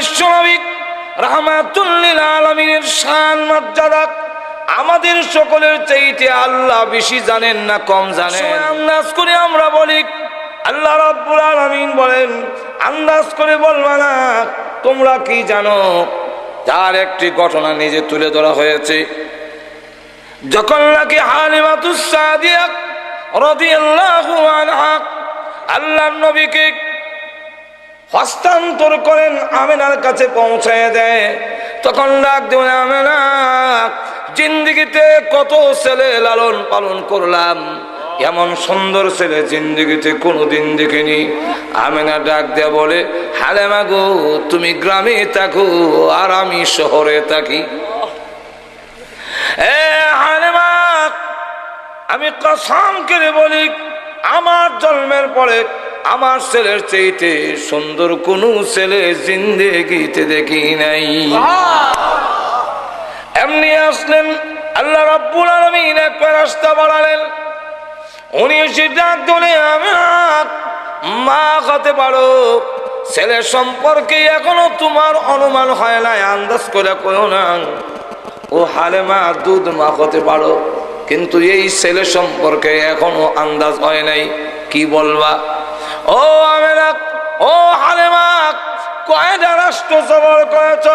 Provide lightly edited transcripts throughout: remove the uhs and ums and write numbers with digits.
বিশ্বনবী রাহমাতুল লিল আলামিনের শান মর্যাদা আমাদের সকলের চাইতে আল্লাহ বেশি জানেন না কম জানেন? আন্দাজ করে আমরা বলি, আল্লাহ রাব্বুল আলামিন বলেন আন্দাজ করে বলবা না, তোমরা কি জানো? তার একটি ঘটনা নিজে তুলে ধরা হয়েছে। যখন নাকি হালিমাতুস সাদিয়া রাদিয়াল্লাহু আনহা আল্লাহর নবীকে হস্তান্তর করেন, আমেনার কাছে পৌঁছায় দেয়, তখন ডাক দেয়, আমেনা, জিন্দেগিতে কত ছেলে লালন পালন করলাম, এমন সুন্দর ছেলে জিন্দেগিতে কোনোদিন দেখিনি। আমেনা ডাক দেয়া বলে, হালিমা গো, তুমি গ্রামে থাকো আর আমি শহরে থাকি। হালিমা, আমি কসম করে বলি, আমার জন্মের পরে আমার ছেলের চাইতে সুন্দর কোন ছেলে জিন্দেগিতে দেখি নাই। এমনি আসলেন আল্লাহ রাব্বুল আলামিন একটা রাস্তা বাড়ালেন। উনি এসে ডাক দিলে, আমি মা হতে পারো, ছেলে সম্পর্কে এখনো তোমার অনুমান হয় নাই, আন্দাজ করে কইও না। ও হালিমা, দুধ মা হতে পারো, কিন্তু এই ছেলে সম্পর্কে এখনো আন্দাজ হয় নাই, কি বলবা? ও আমেনা, ও হালিমা, কয়টা রাষ্ট্র সফর করেছ?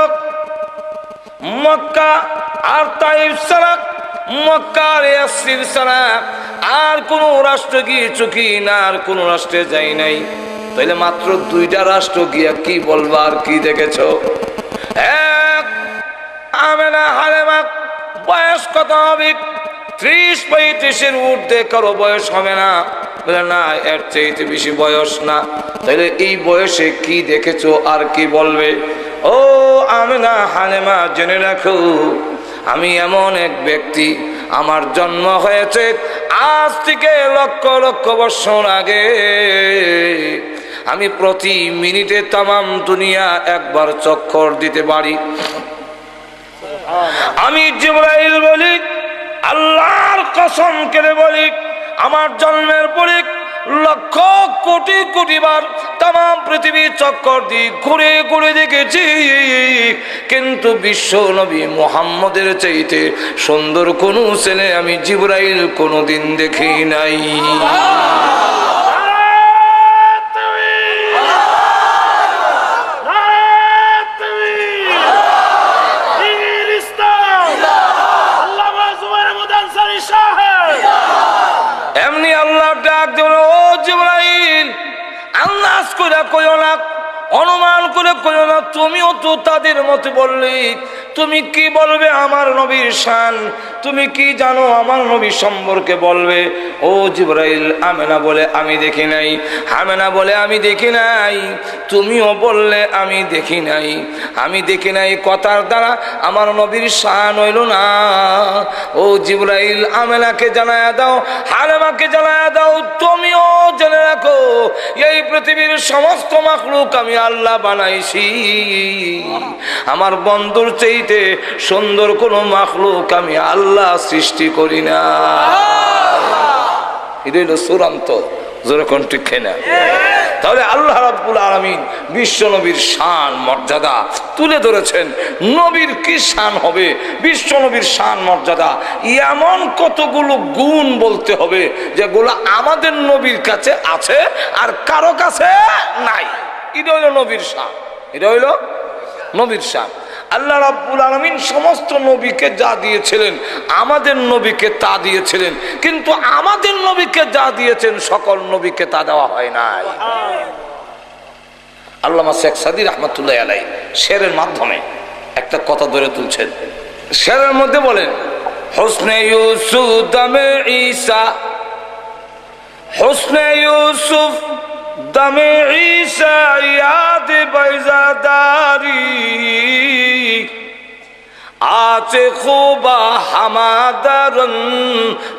মক্কা আর তাইফ ছাড়া, মক্কা আর ইয়াসরিব ছাড়া আর কোন রাষ্ট্র গিয়েছো কি না? আর কোন রাষ্ট্রে যাই নাই। তাইলে মাত্র দুইটা রাষ্ট্র গিয়া কি বলবা আর কি দেখেছো? এক, আমেনা, হালিমা, বয়স কত হবে? 30-35-এর ঊর্ধ্বে কারো বয়স হবে না। বলে না, এর চাইতে বেশি বয়স না। তাহলে এই বয়সে কি দেখেছো আর কি বলবে? ও আমেনা, হালিমা, জেনে রাখো, আমি এমন এক ব্যক্তি, আমার জন্ম হয়েছে আজ থেকে লক্ষ লক্ষ বছর আগে। আমি প্রতি মিনিটে তামাম দুনিয়া একবার চক্কর দিতে পারি। আমি জিবরাইল বলি, আল্লাহর কসম করে বলি, আমার জন্মের পরে লক্ষ কোটি কোটি বার তামাম পৃথিবী চক্কর দিয়ে ঘুরে ঘুরে দেখেছি, কিন্তু বিশ্ব নবী মুহাম্মদের চাইতে সুন্দর কোন ছেলে আমি জিবরাইল কোনোদিন দেখি নাই। এমনি আল্লাহ ডাক দিল, ও জিবরাইল, আন্দাজ করে কইও না, অনুমান করে কইও না, তুমিও তো তাদের মতো বললি। তুমি কি বলবে আমার নবীর শান? তুমি কি জানো আমার নবী সম্পর্কে বলবে? ও জিবরাইল, আমেনা বলে আমি দেখি নাই, আমেনা বলে আমি দেখি নাই, তুমিও বললে আমি দেখি নাই। আমি দেখি নাই কথার দ্বারা আমার নবীর শান হইল না। ও জিবরাইল, আমেনাকে জানায়া দাও, হালিমাকে জানায়া দাও, তুমিও জেনে রাখো, এই পৃথিবীর সমস্ত মাখলুক আমি আল্লাহ বানাইছি। আমার বন্ধুর চাইতে সুন্দর কোন মাখলুক আমি আল্লাহ সৃষ্টি করি না। এটা হলো চূড়ান্ত, যেরকম ঠিক না। তাহলে আল্লাহ রাব্বুল আলামিন বিশ্ব নবীর শান মর্যাদা তুলে ধরেছেন। নবীর কি শান হবে? বিশ্ব নবীর শান মর্যাদা এমন কতগুলো গুণ বলতে হবে যেগুলো আমাদের নবীর কাছে আছে আর কারো কাছে নাই। এটা হইল নবীর শান, এটা হইল নবীর শান। আল্লাহ রাব্বুল আলামিন সমস্ত নবীকে যা দিয়েছিলেন আমাদের নবীকে তা দিয়েছিলেন, কিন্তু আমাদের নবীকে যা দিয়েছেন সকল নবীকে তা দেওয়া হয় নাই। আল্লামা শেখ সাদী রাহমাতুল্লাহি আলাইহি শেরের মাধ্যমে একটা কথা ধরে তুলছেন। শেরের মধ্যে বলেন, হুসনে ইউসুফ দামে ঈসা, হুসনে ইউসুফ দামে ঈসা ইয়াদ বাইজাদারি, আছে খুবা হামাদারন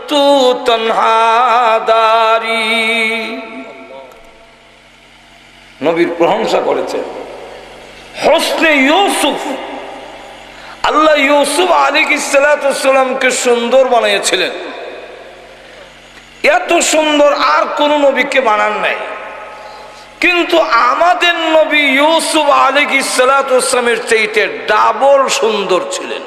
তু তনহাদারি। নবীর প্রশংসা করেছে। হুসনে ইউসুফ, আল্লাহ ইউসুফ আলাইহিস সালামকে সুন্দর বানিয়েছিলেন। এত সুন্দর আর কোন নবীকে বানান নাই। কিন্তু আমাদের নবী ইউসুফ আলাইহিস সালাতু ওয়াস সালামের চাইতে ডাবল সুন্দর ছিলেন।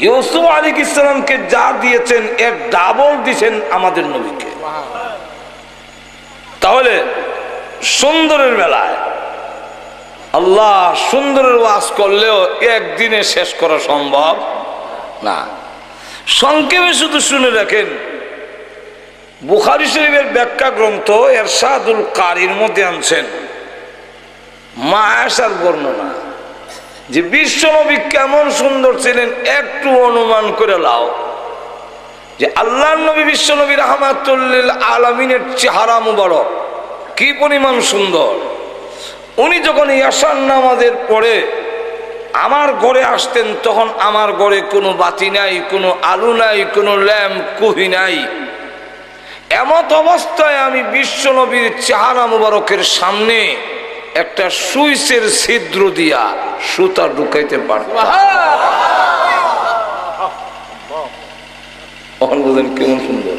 ইউসুফ আলাইহিস সালামকে যা দিয়েছেন এর ডাবল দিয়েছেন আমাদের নবীকে। তাহলে সুন্দরের বেলায় আল্লাহ সুন্দরের ওয়াজ করলেও একদিনে শেষ করা সম্ভব না। সংক্ষেপে শুধু শুনে রাখেন, বুখারী শরীফের ব্যাখ্যা গ্রন্থ ইরশাদুল কারীর মধ্যে আনছেন মা আয়েশার বর্ণনা যে বিশ্বনবী কেমন সুন্দর ছিলেন একটু অনুমান করে লাও যে আল্লাহর নবী বিশ্বনবী রাহমাতুল লিল আলামিনের চেহারা মুবারক কি পরিমাণ সুন্দর। উনি যখন ইয়াশার নামাজের পরে আমার ঘরে আসতেন তখন আমার ঘরে কোনো বাতি নাই, কোনো আলো নাই, কোনো ল্যাম্প কুহি নাই। এমত অবস্থায় আমি বিশ্বনবীর চেহারা মুবারকের সামনে একটা সুইচের ছিদ্র দিয়া সুতা ঢুকাইতে পারতাম। কেমন সুন্দর!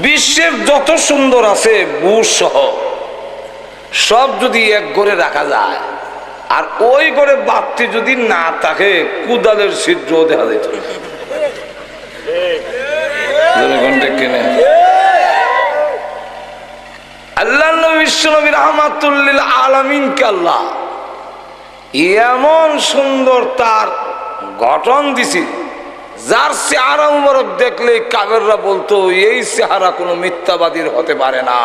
বিশ্বের যত সুন্দর আছে বুশ সহ সব যদি এক ঘরে রাখা যায় আর ওই ঘরে বাতি যদি না থাকে কুদালের ছিদ্র দেখা যেত। আল্লাহ নবী বিশ্বনবী রাহমাতুল লিল আলামিনকে আল্লাহ এমন সুন্দর তার গঠন দিছি যার চেহারা মুবারক দেখলে কাফেররা বলতো এই চেহারা কোনো মিথ্যাবাদীর হতে পারে না।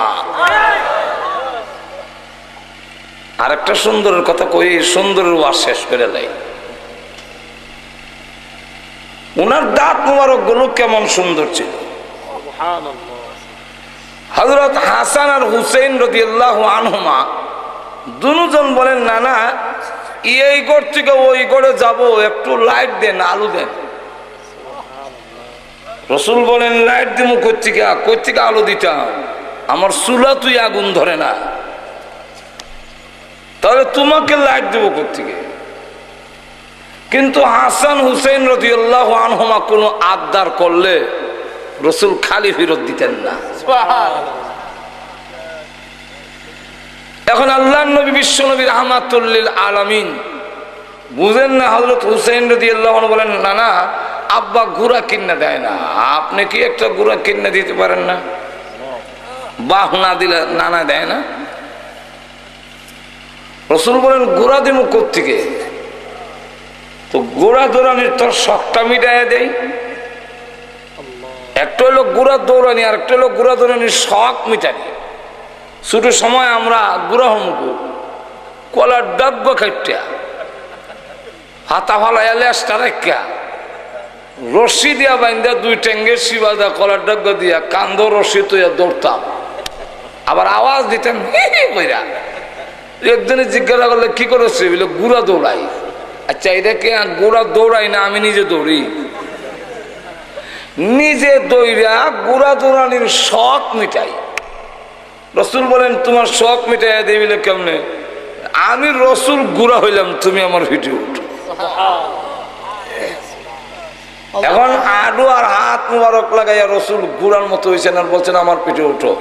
আরেকটা সুন্দরের কথা কই, সুন্দরের ওয়াজ শেষ করে লাই। উনার দাঁত মুবারক গুলো কেমন সুন্দর ছিল। হযরত হাসান আর হুসাইন রাদিয়াল্লাহু আনহুমা দুজন বলেন, না না এই ঘর থেকে ওই ঘরে যাব, একটু লাইট দেন, আলো দেন। রাসূল বলেন, লাইট দিমু কই থেকে আলো দিতাম, আমার চুলা তুই আগুন ধরে না, তাহলে তোমাকে লাইট দেব কোত্থেকে? কিন্তু হাসান হুসাইন রাদিয়াল্লাহু আনহুমা কোনো আবদার করলে রাসূল খালি ফেরত দিতেন না। এখন আল্লাহর নবী বিশ্বনবী রাহমাতুল লিল আলামিন বুঝেন না। হযরত হুসাইন রাদিয়াল্লাহু আনহু বলেন, না না আব্বা গুড়া কিনে দেয় না, আপনি কি একটা গুড়া কিনে দিতে পারেন না? বাহ না দিলে নানা দেয় না। রাসূল বলেন, গুড়া দিমু কোত্থেকে? তো গুড়া দৌড়ানির তোর শখটা মিটাইয়া দেই। একটা হলো গুড়া দৌড়ানি আর একটা হলো গুড়া দৌড়ানির শখ মিটানি। ছোট সময় আমরা গুড়া হমুকু কলার ডাব্য খাইটা হাতা ফালা লেসটা রেখা রশি দিয়া বাইন্দা দুই টেঙ্গের শিবা দা কলার ডাব্য দিয়া কান্দ রশি তৈয়া দৌড়তাম, আবার আওয়াজ দিতাম হি হি কইরা। একদিনে জিজ্ঞাসা করলে কি করেছে, বলে গুড়া দৌড়াই। আচ্ছা এটাকে গুড়া দৌড়াই না, আমি নিজে দৌড়ি। নিজে দৌড়া গুড়া দৌড়ানির শখ মিটাই। রাসূল বলেন, তোমার শখ মিটাইয়া দেবিলে কেমনে? আমি রাসূল গুড়া হইলাম, তুমি আমার ভিটে উঠো। এখন আডু আর হাত মুবারক লাগাইয়া রাসূল গুড়ার মতো হয়েছেন আর বলছেন আমার পিঠে উঠো।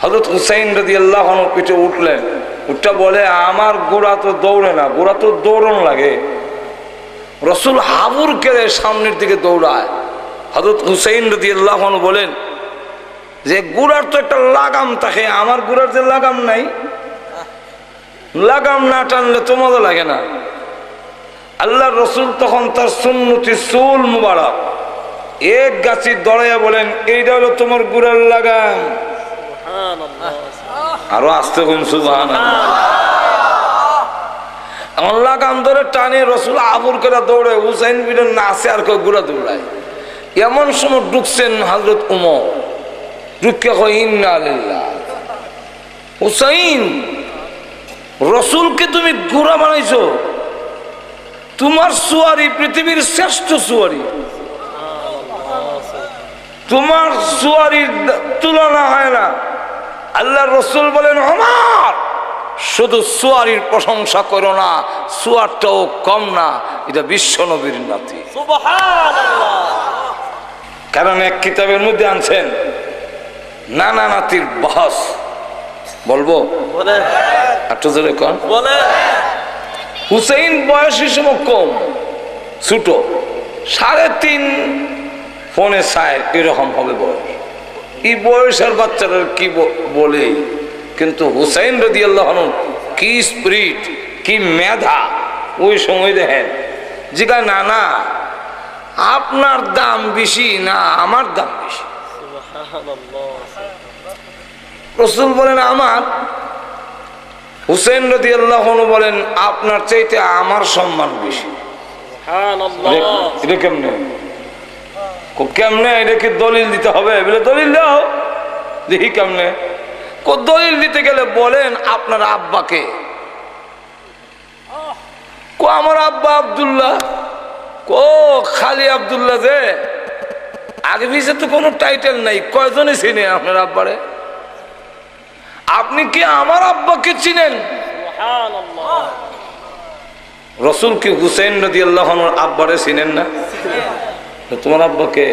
হযরত হুসাইন রাদিয়াল্লাহু আনহু পিঠে উঠলেন, উঠটা বলে আমার গোড়া তো দৌড়ে না, গোড়া তো দৌড়ন লাগে। রাসূল হাবুর কেড়ে সামনের দিকে দৌড়ায়। হযরত হুসাইন রাদিয়াল্লাহু আনহু বলেন যে গোড়ার তো একটা লাগাম থাকে, আমার গোড়ার যে লাগাম নাই, লাগাম না টানলে তো মজা লাগে না। আল্লাহর রাসূল তখন তার সুন্নতি চুল মুবারক এক গাছি দড়াইয়া বলেন, এইটা হলো তোমার গোড়ার লাগাম। আরো আস্তে কম সুবহানাল্লাহ। আমার লাগাম ধরে টানে রাসূল আবুর করে দৌড়ে, হুসাইন বিন নাসে আর কেউ গুড়া দৌড়ায়। এমন সময় ঢুকছেন হযরত উমর, ঢুকে কয় ইন্না লিল্লাহ, হুসাইন রাসূলকে তুমি গুড়া বানাইছো? তোমার সুয়ারি পৃথিবীর শ্রেষ্ঠ সুয়ারি, তোমার সুয়ারির তুলনা হয় না। আল্লাহর রাসূল বলেন, ওমর শুধু সুয়ারির প্রশংসা করো না, সুয়ারটাও কম না, এটা বিশ্ব নবীর নাতি। সুবহানাল্লাহ। কারণ এক কিতাবের মধ্যে আনছেন নানা নাতির বহস। বলবো একটু জোরে কন। হুসেইন বয়সী সময় কম, ছোট, 3.5 ফোনে চায় এরকম হবে বয়স। এই বয়সের বাচ্চারা কি বলে, কিন্তু হুসেইন রাদিয়াল্লাহু আনহু কি স্পিরিট, কি মেধা। ওই সময় দেখেন জিজ্ঞাসা, না না আপনার দাম বেশি না আমার দাম বেশি? রাসূল বলেন আমার। হুসেইন রাদিয়াল্লাহু আনহু বলেন আপনার চাইতে আমার সম্মান বেশি। এটা কেমনে কেমনে? এটা কি দলিল দিতে হবে? বলে দলিল দাও, দেখি কেমনে। দলিল দিতে গেলে বলেন আপনার আব্বাকে। আমার আব্বা আব্দুল্লাহ। খালি আব্দুল্লাহ, যে আগে পিছে তো কোনো টাইটেল নাই। কয়জনে চিনে আপনার আব্বারে? আপনি কি আমার আব্বাকে চিনেন? রাসূল কি হুসেইন রাদিয়াল্লাহু আনহুর আব্বারে চিনেন না? তোমার আব্বাকে?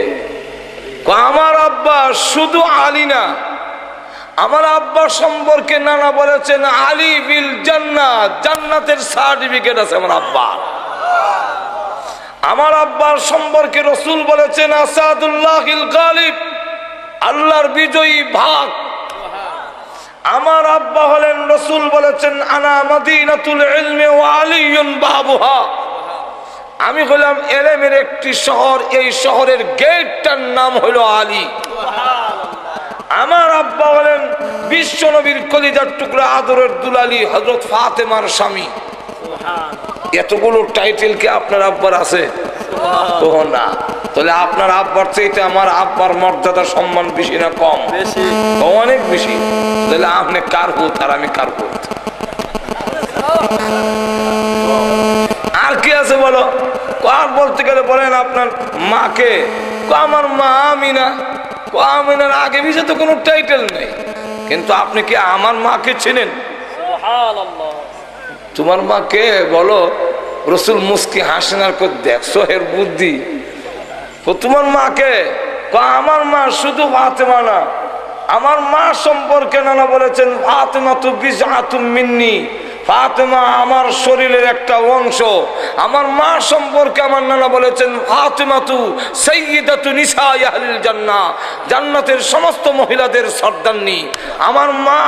আমার আব্বা শুধু আলী না, আমার আব্বা সম্পর্কে নানা বলেছেন আলী বিল জান্নাত, জান্নাতের সার্টিফিকেট আছে আমার আব্বা। আমার আব্বার সম্পর্কে রাসূল বলেছেন আসাদুল্লাহিল গালিব, আল্লাহর বিজয়ী ভাগ। আমার আব্বা হলেন, রাসূল বলেছেন আনা মাদিনাতুল ইলমি ওয়া আলিয়ুন বাবুহা, আমি হলাম এলেমের একটি শহর, এই শহরের গেটটার নাম হলো আলী। আমার আব্বা হলেন বিশ্ব নবীর কলিজার টুকরা আদরের দুলালি হযরত ফাতেমার স্বামী। এতগুলো টাইটেল কি আপনার আব্বার আছে? তো না। তাহলে আপনার আব্বার চাইতে আমার আব্বার মর্যাদা সম্মান বেশি না কম? অনেক বেশি। তাহলে আপনি কার পুত আর আমি কার পুত? আর কি আছে বলো? আর বলতে গেলে বলেন আপনার মাকে। আমার মা আমিনা। আমিনার আগে পিছে তো কোনো টাইটেল নেই, কিন্তু আপনি কি আমার মাকে চেনেন? তোমার মাকে বলো। রাসূল মুস্কি হাসেন আর দেখছো এর বুদ্ধি। তোমার মাকে? আমার মা শুধু ফাতেমা না, আমার মা সম্পর্কে নানা বলেছেন ফাতেমা তু বিজআতুম মিন্নি, ফাতেমা আমার শরীরের একটা অংশ। আমার মা সম্পর্কে আমার নানা বলেছেন ফাতেমা তু সাইয়্যিদাতু নিসাই আহলিল জান্নাহ, জান্নাতের সমস্ত মহিলাদের সর্দারনি। আমার মা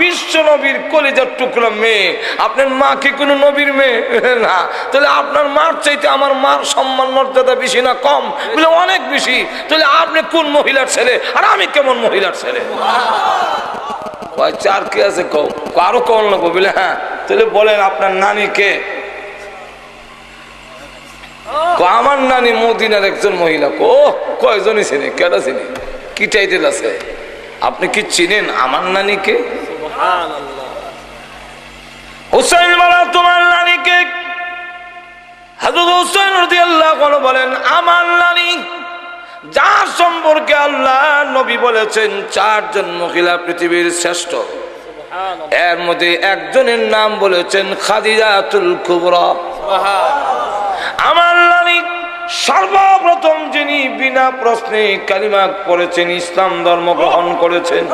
বিশ্ব নবীর কলিজার টুকরা মেয়ে। আপনার মা কি কোনো নবীর মেয়ে? না। তাহলে আপনার মার চাইতে আমার মার সম্মান মর্যাদা বেশি না কম? বলে অনেক বেশি। তাহলে আপনি কোন মহিলার ছেলে আর আমি কেমন মহিলার ছেলে? চার কি আছে আরো কম লাগবো বলে? হ্যাঁ। তাহলে বলেন আপনার নানি কে? আমার নানি মদিনার একজন মহিলা। কয়জনই চিনে? কেটা চিনি? কি টাইটেল আছে? আপনি কি চিনেন আমার নানিকে? হুসাইন বলা তোমার নানিকে? হযরত হুসাইন রাদিয়াল্লাহু আনহু বলেন আমার নানি, যার সম্পর্কে আল্লাহ নবী বলেছেন 4 জন মহিলা পৃথিবীর শ্রেষ্ঠ, এর মধ্যে একজনের নাম বলেছেন খাদিজাতুল কুবরা। আমার নানি সর্বপ্রথম যিনি বিনা প্রশ্নে কালিমা পড়েছেন, ইসলাম ধর্ম গ্রহণ করেছেন।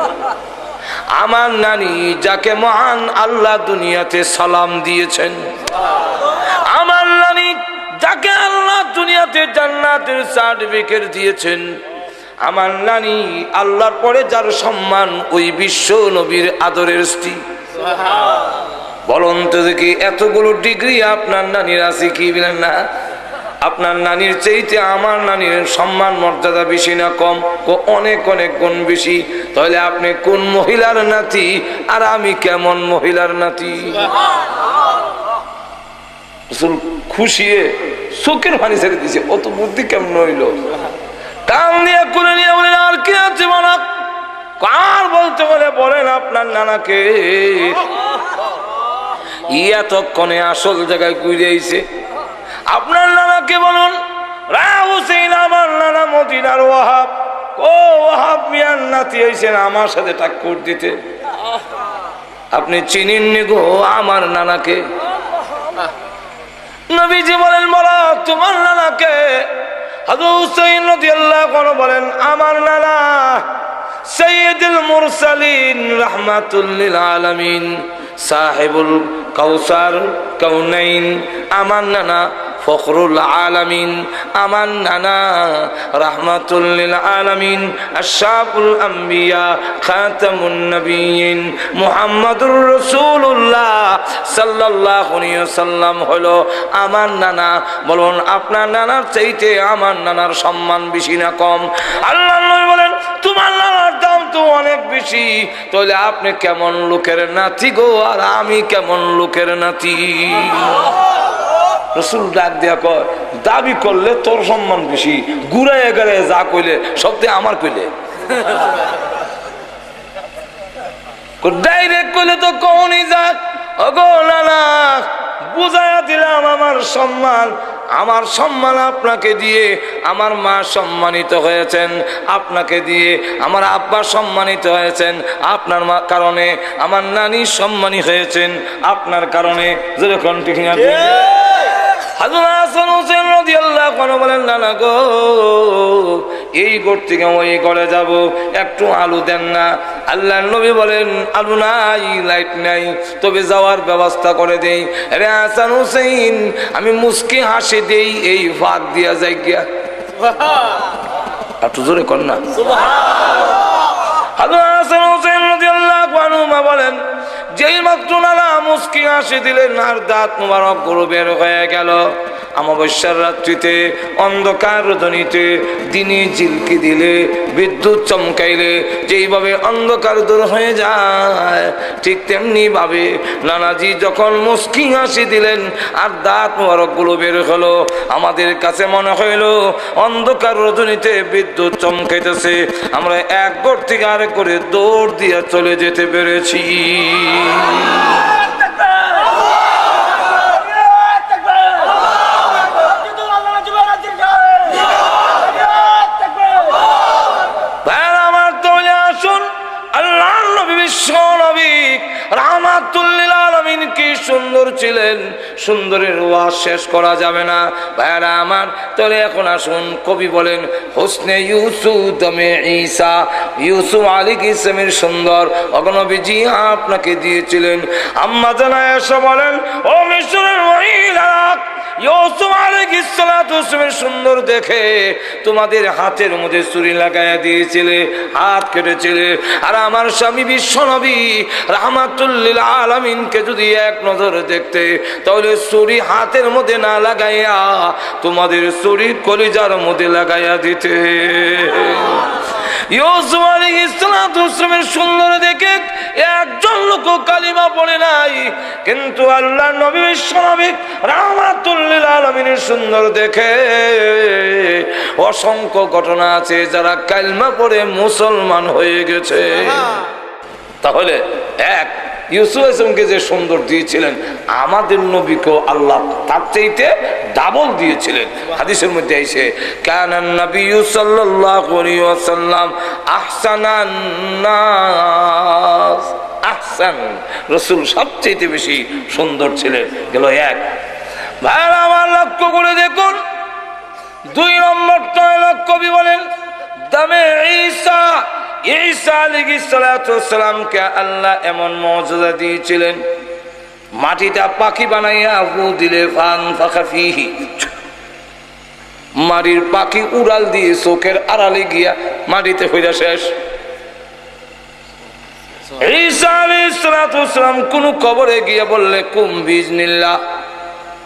আমার নানি যাকে মহান আল্লাহ দুনিয়াতে সালাম দিয়েছেন। আমার নানি যাকে আল্লাহ দুনিয়াতে জান্নাতের সার্টিফিকেট দিয়েছেন। আমার নানি আল্লাহর পরে যার সম্মান, ওই বিশ্ব নবীর আদরের স্ত্রী। বলুন তো দেখি এতগুলো ডিগ্রি আপনার নানির আছে কি বলেন না? আপনার নানির চাইতে আমার নানির সম্মান মর্যাদা বেশি না কম? অনেক অনেক গুণ বেশি। তাহলে আপনি কোন মহিলার নাতি আর আমি কেমন মহিলার নাতি? খুশিয়ে চোখের পানি ছেড়ে দিছে। অত বুদ্ধি কেমন হইল? টান দিয়ে করে নিয়ে বলেন আর কি আছে বলা? কার বলতে বলে বলেন আপনার নানাকে। এতক্ষণে আসল জায়গায় ঘুরে আইছে। আপনার নানাকে বলুন। হুসেইন আমার নানা মদিনার ওয়াহাব। ওয়াহাব মিয়ার নাতি হইছেন আমার সাথে টাক্কর দিতে। আপনি চিনেননি গো আমার নানাকে? নবীজি বলেন বলো তোমার নানাকে? হযরত হুসাইন রাদিয়াল্লাহু আনহু বলেন আমার নানা সাইয়্যিদুল মুরসালিন রাহমাতুল লিল আলামিন সাহেবুল কাউসার কাউনাইন আমার নানা ফখরুল আলামিন আমার নানা রাহমাতুল লিল আলামিন আশরাফুল আম্বিয়া খাতামুন নবিয়্যিন মুহাম্মাদুর রাসূলুল্লাহ সাল্লাল্লাহু আলাইহি ওয়াসাল্লাম হলো আমার নানা। বলুন আপনার নানার চাইতে আমার নানার সম্মান বেশি না কম? আল্লাহর নবী বলেন তোমার নানার দাম তো অনেক বেশি, তাহলে আপনি কেমন লোকের নাতি গো, আর আমি কেমন লোকের নাতি? রসুল ডাক দিয়া কয় দাবি করলে তোর সম্মান বেশি, ঘুরাইয়া গেলে যা কইলে সব দিয়ে আমার কইলে, ডাইরেক্ট কইলে তো কখনই যাক। ওগো নানা বুঝাইয়া দিলাম আমার সম্মান আপনাকে দিয়ে, আমার মা সম্মানিত হয়েছেন আপনাকে দিয়ে, আমার আব্বা সম্মানিত হয়েছেন আপনার কারণে, আমার নানি সম্মানী হয়েছেন আপনার কারণে। যেরকম ঠিক না হাজরত হাসান হোসেন রাদিয়াল্লাহু আনহু বলেন নানা গো এই ঘর থেকে ওই ঘরে যাব, একটু আলু দেন না। আল্লাহর নবী বলেন আলু নাই, লাইট নাই, তবে যাওয়ার ব্যবস্থা করে দেই। আরে হাসান হোসেন আমি মুস্কি হাসি দেই, এই ফাঁক দিয়া যাই গিয়া। একটু জোরে কর না সুবহানাল্লাহ। হাজরত হাসান হোসেন রাদিয়াল্লাহু আনহু বলেন যেই মাত্র নানা মুস্কি হাসি দিলেন আর দাঁত মুবারক গুলো বের হয়ে গেল। অমাবস্যার রাত্রিতে অন্ধকার রজনীতে দিনে ঝিলকি দিলে বিদ্যুৎ চমকাইলে যেইভাবে অন্ধকার দূর হয়ে যায়, ঠিক তেমনি ভাবে নানাজি যখন মুস্কি হাসি দিলেন আর দাঁত মুবারক গুলো বের হলো, আমাদের কাছে মনে হইল অন্ধকার রজনীতে বিদ্যুৎ চমকাইতেছে, আমরা এক ঘর থেকে আরেক করে দৌড় দিয়ে চলে যেতে পেরেছি। কি সুন্দর ছিলেন, সুন্দরের ওয়াজ শেষ করা যাবে না ভাইরা আমার। তাহলে এখন আসুন কবি বলেন হোসনে ইউসুফ দমে ঈসা, ইউসুফ আলাইহিস সালামের সুন্দর অগণবীজি আপনাকে দিয়েছিলেন। আম্মা জানা এসে বলেন ও মিশরের মহিলা, ইউসুফ আলাইহিস সালামের সুন্দর দেখে তোমাদের হাতের মধ্যে ছুরি লাগাইয়া দিয়েছিলে, হাত কেটেছিলে। আর আমার স্বামী বিশ্বনবী রাহমাতুল লিল আলামিনকে যদি এক নজর দেখতে, তাহলে ছুরি হাতের মধ্যে না লাগাইয়া তোমাদের ছুরি কলিজার মধ্যে লাগাইয়া দিতে। ইউসুফ আলাইহিস সালামের সুন্দর দেখে একজন লোক কালিমা পড়ে নাই, কিন্তু আল্লাহর নবী বিশ্বনবী রাহমাতুল লিল আলামিনের সুন্দর দেখে অসংখ্য ঘটনা আছে যারা কালিমা পড়ে মুসলমান হয়ে গেছে। তাহলে এক ইউসুফ আলাইহিসসালামকে যে সুন্দর দিয়েছিলেন, আমাদের নবীকে আল্লাহ তার চাইতে ডাবল দিয়েছিলেন। হাদিসের মধ্যে আইছে কানান নবী সাল্লাল্লাহু আলাইহি ওয়াসাল্লাম আহসানান নাস, আহসান রাসূল সবচেয়ে বেশি সুন্দর ছিলেন। গেল এক। ভাইরা আমার লক্ষ্য করে দেখুন, দুই নম্বরটা কবি বলেন দামে ঈসা, ঈসা আলাইহিস সালামকে আল্লাহ এমন মুজিজা দিয়েছিলেন, মাটিটা পাখি বানাইয়া ফু দিলে ফানফাখা ফিহি, মাটির পাখি উড়াল দিয়ে চোখের আড়ালে গিয়া মাটিতে হইয়া শেষ। ঈসা আলাইহিস সালাম কোন কবরে গিয়া বললে কুম বিজনিল্লাহ,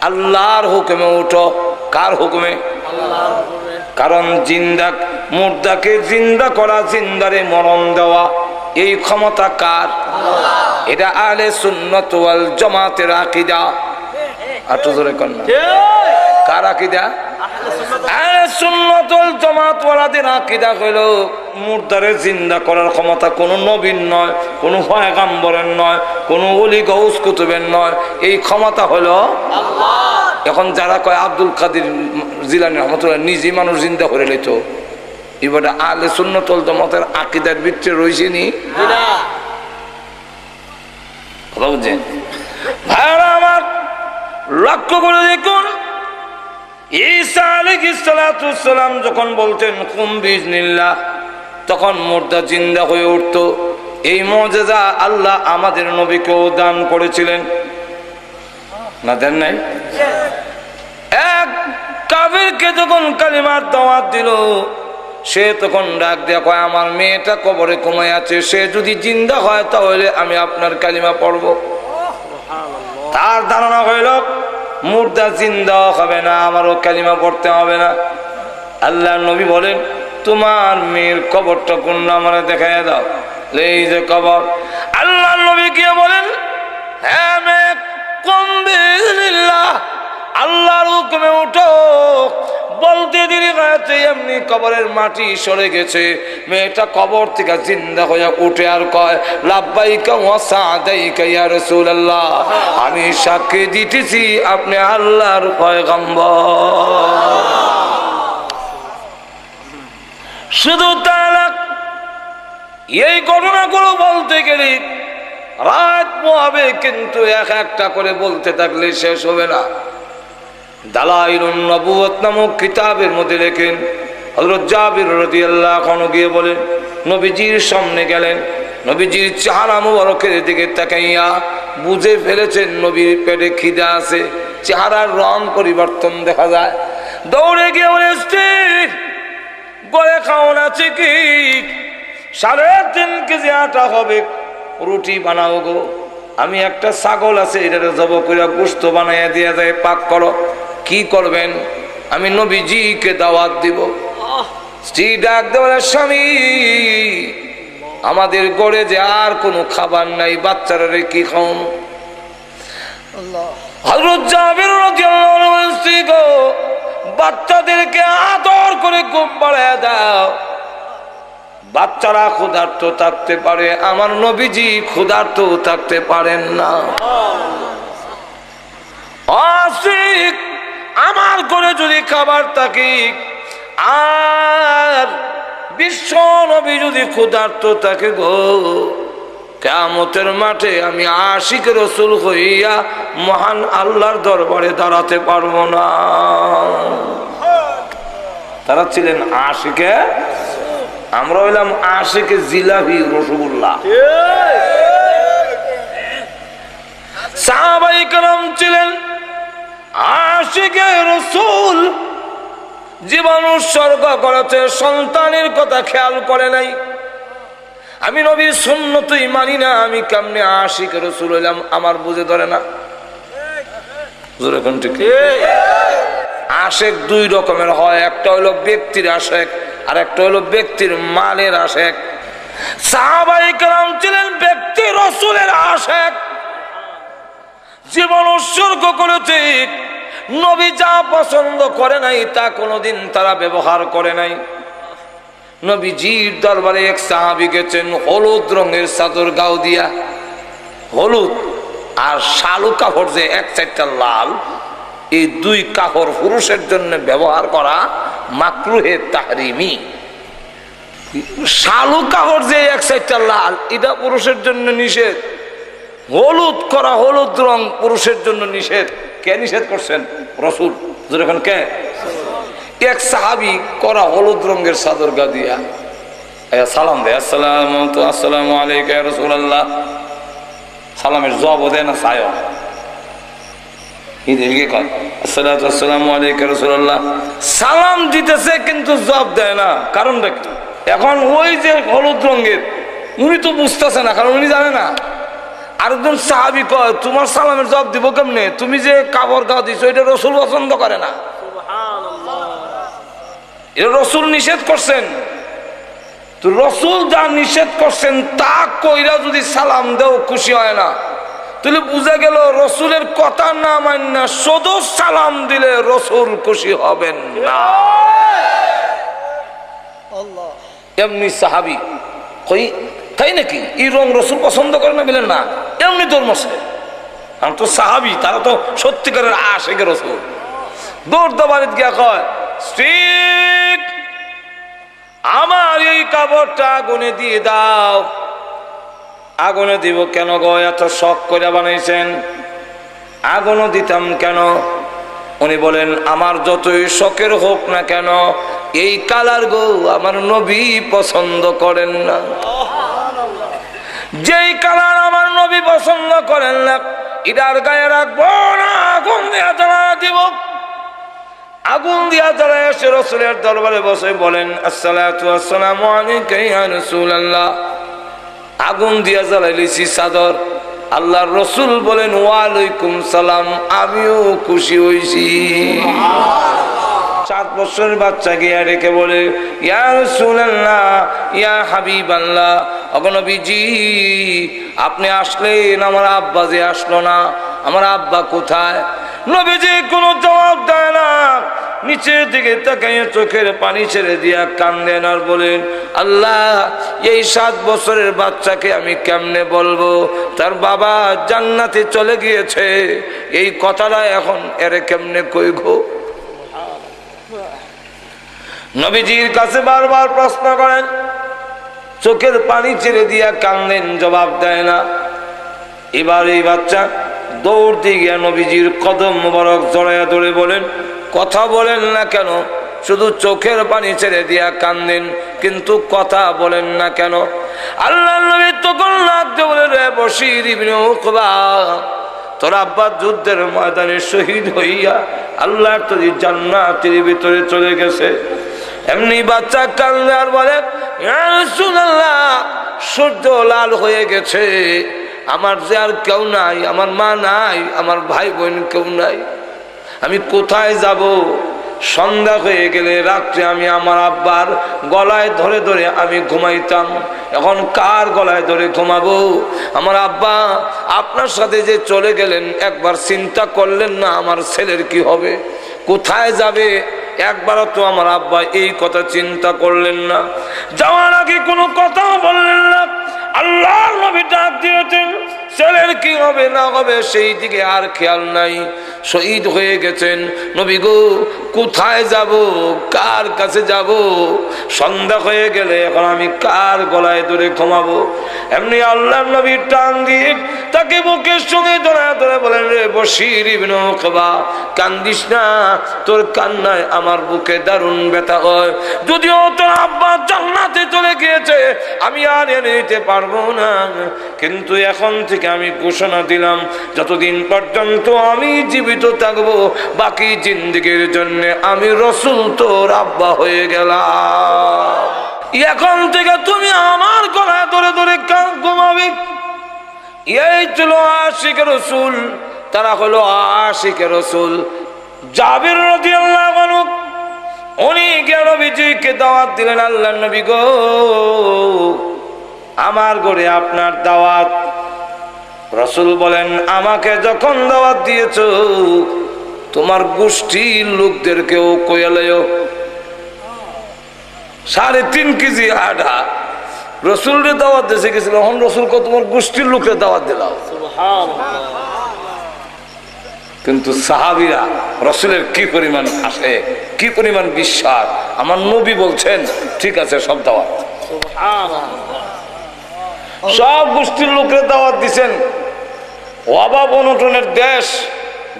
আল্লাহর হুকুমে উঠো। কার হুকুমে? আল্লাহর হুকুমে। কারণ জিন্দা মুর্দাকে জিন্দা করা, জিন্দারে মরণ দেওয়া, এই ক্ষমতা কার? আল্লাহ। এটা আহলে সুন্নাত ওয়াল জামাতের আকীদা। আর তো জোরে কোন না, কার আকীদা? আহলে সুন্নাত ওয়াল জামাত ওয়ালাদের আকীদা হলো মুর্দারে জিন্দা করার ক্ষমতা কোনো নবীর নয়, কোনো পয়গম্বরের নয়, কোনো ওলি গাউস কুতুবের নয়, এই ক্ষমতা হলো আল্লাহ। এখন যারা কয় আব্দুল কাদের জিলানী রহমাতুল্লাহ নিজে মানুষ জিন্দা করে লইতো, এবারে আহলে সুন্নাত ওয়াল জামাতের আকীদার ভিতরে রইছে নি? না। কথা বুঝছেন ভাইরা আমার? লক্ষ্য করে দেখুন, ঈসা আলাইহিস সালাম যখন বলতেন কুম বিজনিল্লাহ, তখন মুর্দা জিন্দা হয়ে উঠত। এই মুজিজা আল্লাহ আমাদের নবীকেও দান করেছিলেন না, দেন নাই? এক কাফিরকে যখন কালিমার দাওয়াত দিল, সে তখন ডাক দেয়া কয়, আমার মেয়েটা কবরে ঘুমায় আছে, সে যদি জিন্দা হয় তাহলে আমি আপনার কালিমা পড়ব। তার ধারণা হইল মুর্দা জিন্দা হবে না, আমারও কালিমা পড়তে হবে না। আল্লাহ নবী বলেন, তোমার মেয়ের কবরটা কোন আমারে দেখাইয়া দাও। এই যে কবর। আল্লাহ নবী গিয়ে বলেন, হ্যাঁ মেয়ে, কুম বিইজনিল্লাহ, আল্লাহর হুকুমে উঠো। বলতে দেরি হয়েছে, এমনি কবরের মাটি সরে গেছে। মেয়েটা কবর থেকে জিন্দা হয়ে উঠে আর কয়, লাব্বাইকা ওয়া সাদাইকা ইয়া রাসূলুল্লাহ, আমি সাক্ষী দিতেছি আপনি আল্লাহর পয়গম্বর। শুধু তাই না, এই ঘটনাগুলো বলতে গেলে রাত পোহাবে, কিন্তু এক একটা করে বলতে থাকলে শেষ হবে না। দালাইলুন নবুওয়াত নামক কিতাবের মধ্যে লেখেন, হযরত জাবির রাদিয়াল্লাহু আনহু গিয়ে বলেন, নবীজির সামনে গেলেন, নবীজির চেহারা মুবারকের দিকে তাকাইয়া বুঝে ফেলেছেন নবীর পেটে খিদা আছে, চেহারার রং পরিবর্তন দেখা যায়। দৌড়ে গিয়ে বলে, স্ত্রী গড়ে খাওয়ান আছে কি? 3.5 কেজি আটা হবে, রুটি বানাও গো। আমি একটা ছাগল আছে, এটারে জবাই করে গোশত বানাইয়া দিয়ে যায়, পাক করো। কি করবেন? আমি নবীজিকে দাওয়াত দিব। স্ত্রী ডাক দেওয়ার, স্বামী আমাদের গড়ে যে আর কোনো খাবার নাই, বাচ্চারা কি খাওন? হযরত জাবির রাদিয়াল্লাহু আনহু, স্ত্রী গো, বাচ্চাদেরকে আদর করে ঘুম পাড়ায় দাও। বাচ্চারা ক্ষুধার্ত থাকতে পারে, আমার নবীজি ক্ষুধার্ত থাকতে পারেন না। আশিক, আমার ঘরে যদি খাবার থাকে আর বিশ্ব নবী যদি ক্ষুধার্ত থাকে গো, কিয়ামতের মাঠে আমি আশিক রাসূল হইয়া মহান আল্লাহর দরবারে দাঁড়াতে পারবো না। তারা ছিলেন আশিকে, আমরা হইলাম আশিকে জিলাপি রসগোল্লা। সাহাবায়ে কেরাম ছিলেন আশিকে রাসূল, জীবন উৎসর্গ করেছে, সন্তানের কথা খেয়াল করে নাই। আমি নবীর সুন্নতই মানি না, আমি কেমনে আশিকে রাসূল হইলাম? আমার বুঝে ধরে না। আশেক 2 রকমের হয়, একটা হলো ব্যক্তির আশেক, আর একটা হলো ব্যক্তির মালের আশেক। সাহাবায়ে কেরাম ছিলেন ব্যক্তি রাসূলের আশেক, জীবন উৎসর্গ করেছে। নবী যা পছন্দ করে নাই তা কোনোদিন তারা ব্যবহার করে নাই। নবীজির দরবারে এক সাহাবী গেছেন, হলুদ রঙের চাদর গাও দিয়া, হলুদ আর শালু কাপড় যে এক চারটা লাল, এই 2 কাপড় পুরুষের জন্য ব্যবহার করা মাকরুহে তাহরিমি। শালু কাপড় যে এক চারটা লাল, এটা পুরুষের জন্য নিষেধ। হলুদ করা, হলুদ রং পুরুষের জন্য নিষেধ। কে নিষেধ করছেন? রাসূল। যখন কে? এক সাহাবী করা হলুদ রঙের চাদর গা দিয়া সালাম দেয়, আসসালামু আলাইকা ইয়া রাসূলুল্লাহ। সালামের জবাব দেয় না, চায় আসসালামু আলাইকা ইয়া রাসূলুল্লাহ। সালাম দিতেছে কিন্তু জবাব দেয় না, কারণটা কি? এখন ওই যে হলুদ রঙের, উনি তো বুঝতেছে না, কারণ উনি জানে না। আরেকজন সাহাবী কয়, তোমার সালামের জবাব দিব কেমনে? তুমি যে কাপড় গাও দিছো এটা রাসূল পছন্দ করে না, এটা রাসূল নিষেধ করছেন। তো রাসূল যা নিষেধ করছেন তা কইরা যদি সালাম দাও খুশি হয় না, তাহলে বুঝা গেল রাসূলের কথা না মাননা শুধু সালাম দিলে রাসূল খুশি হবেন না। এমনি সাহাবী কই, তাই নাকি? এই রং রাসূল পছন্দ করে না? বলেন না, এমনি ধর্ম আছে। আমি তো সাহাবী, তারা তো সত্যিকারের আশিক রাসূল। দৌড় বাড়িতে গিয়া কয়, ঠিক আমার এই কাপড়টা আগুনে দিয়ে দাও। আগুনে দিব কেন গো? এত শখ করে বানাইছেন, আগুনও দিতাম কেন? উনি বলেন, আমার যতই শখের হোক না কেন, এই কালার গো আমার নবী পছন্দ করেন না। যেই কালার আমার নবী পছন্দ করেন না এটার গায়ে রাখবো না, আগুন দিয়া জ্বালা দিব। আগুন দিয়া জ্বালা এসে রাসূলের দরবারে বসে বলেন আসসালাতু আসসালামু আলাইকা ইয়া রাসূলুল্লাহ। আগুন দিয়া জ্বালাইছি চাদর। আল্লাহর রাসূল বলেন ওয়ালাইকুম সালাম, আমিও খুশি হইছি। 7 বছরের বাচ্চা গিয়া রেখে বলে ইয়া রাসূলুল্লাহ ইয়া হাবিবাল্লাহ, ওগো নবীজি আপনি আসলেন, আমার আব্বা যে আসলো না, আমার আব্বা কোথায়? নবীজি কোনো জবাব দেয় না, নিচের দিকে তাকাইয়া চোখের পানি ছেড়ে দিয়া কান্দেন আর বলেন আল্লাহ এই 7 বছরের বাচ্চাকে আমি কেমনে বলবো তার বাবা জান্নাতে চলে গিয়েছে? এই কথাটা এখন এরে কেমনে কই গো? নবীজির কাছে বারবার প্রশ্ন করেন, চোখের পানি ছেড়ে দিয়া কান্দেন, জবাব দেয় না। এবার এই বাচ্চা দৌড় দিয়ে গিয়া নবীজির কদম মোবারক জড়াইয়া ধরে বলেন কথা বলেন না কেন? শুধু চোখের পানি ছেড়ে দিয়া কান্দেন কিন্তু কথা বলেন না কেন? আল্লাহর নবী তখন লাগতে বলে রে বশীর ইবনে উকবা, তোর আব্বা যুদ্ধের ময়দানে শহীদ হইয়া আল্লাহর তৈরি জান্নাতের ভিতরে চলে গেছে। এমনি বাচ্চা কান্দে আর বলে ইয়া রাসূলুল্লাহ সূর্য লাল হয়ে গেছে, আমার যে আর কেউ নাই, আমার মা নাই, আমার ভাই বোন কেউ নাই, আমি কোথায় যাব? সন্ধ্যা হয়ে গেলে রাত্রে আমি আমার আব্বার গলায় ধরে ধরে আমি ঘুমাইতাম, এখন কার গলায় ধরে ঘুমাবো? আমার আব্বা আপনার সাথে যে চলে গেলেন একবার চিন্তা করলেন না আমার ছেলের কি হবে, কোথায় যাবে? একবারও তো আমার আব্বা এই কথা চিন্তা করলেন না। যাওয়ার আগে কোনো কথাও বললেন না। আল্লাহর নবী ডাক দিয়েছেন, ছেলের কি হবে না হবে সেই দিকে আর খেয়াল নাই। শহীদ হয়ে গেছেন, নবী গো কোথায় যাব, কার কাছে যাব? সন্ধ্যা হয়ে গেলে এখন আমি কার গলায় ধরে ঘুমাবো? এমনি আল্লাহর নবী টান দিয়ে তাকে বুকের সঙ্গে ধরে ধরে বলেন রে বশীর ইবনে উকবা কান্দিস না, তোর কান্নায় আমার বুকে দারুণ ব্যথা হয়। যদিও তোর আব্বা জান্নাতে চলে গিয়েছে আমি আর এনে নিতে পারবো না, কিন্তু এখন থেকে আমি ঘোষণা দিলাম যতদিন পর্যন্ত আমি জীবিত থাকবো বাকি জিন্দেগীর জন্য আমি রাসূল তোর আব্বা হয়ে গেলাম। এখন থেকে তুমি আমার গলায় ধরে ধরে ঘুমাবি। এই ছিল আশিক রাসূল, তারা হলো আশিক রাসূল। জাবির রাদিয়াল্লাহু আনহু উনি গিয়ে নবীজিকে দাওয়াত দিলেন, আল্লাহর নবী গো আমার ঘরে আপনার দাওয়াত। রাসূল বলেন আমাকে যখন দাওয়াত দিয়েছো তোমার গোষ্ঠীর লোকদেরকেও কইয়ালেও। 3.5 কেজি আটা রসুলরে দাওয়াত দিয়েছে গেছিল, এখন রসুলকে তোমার গোষ্ঠীর লোকের দাওয়াত দিলাম। কিন্তু সাহাবীরা রসুলের কি পরিমাণ আসে, কি পরিমাণ বিশ্বাস, আমার নবী বলছেন ঠিক আছে সব দাওয়াত। সব গোষ্ঠীর লোকের দাওয়াত দিচ্ছেন। অভাব অনটনের দেশ,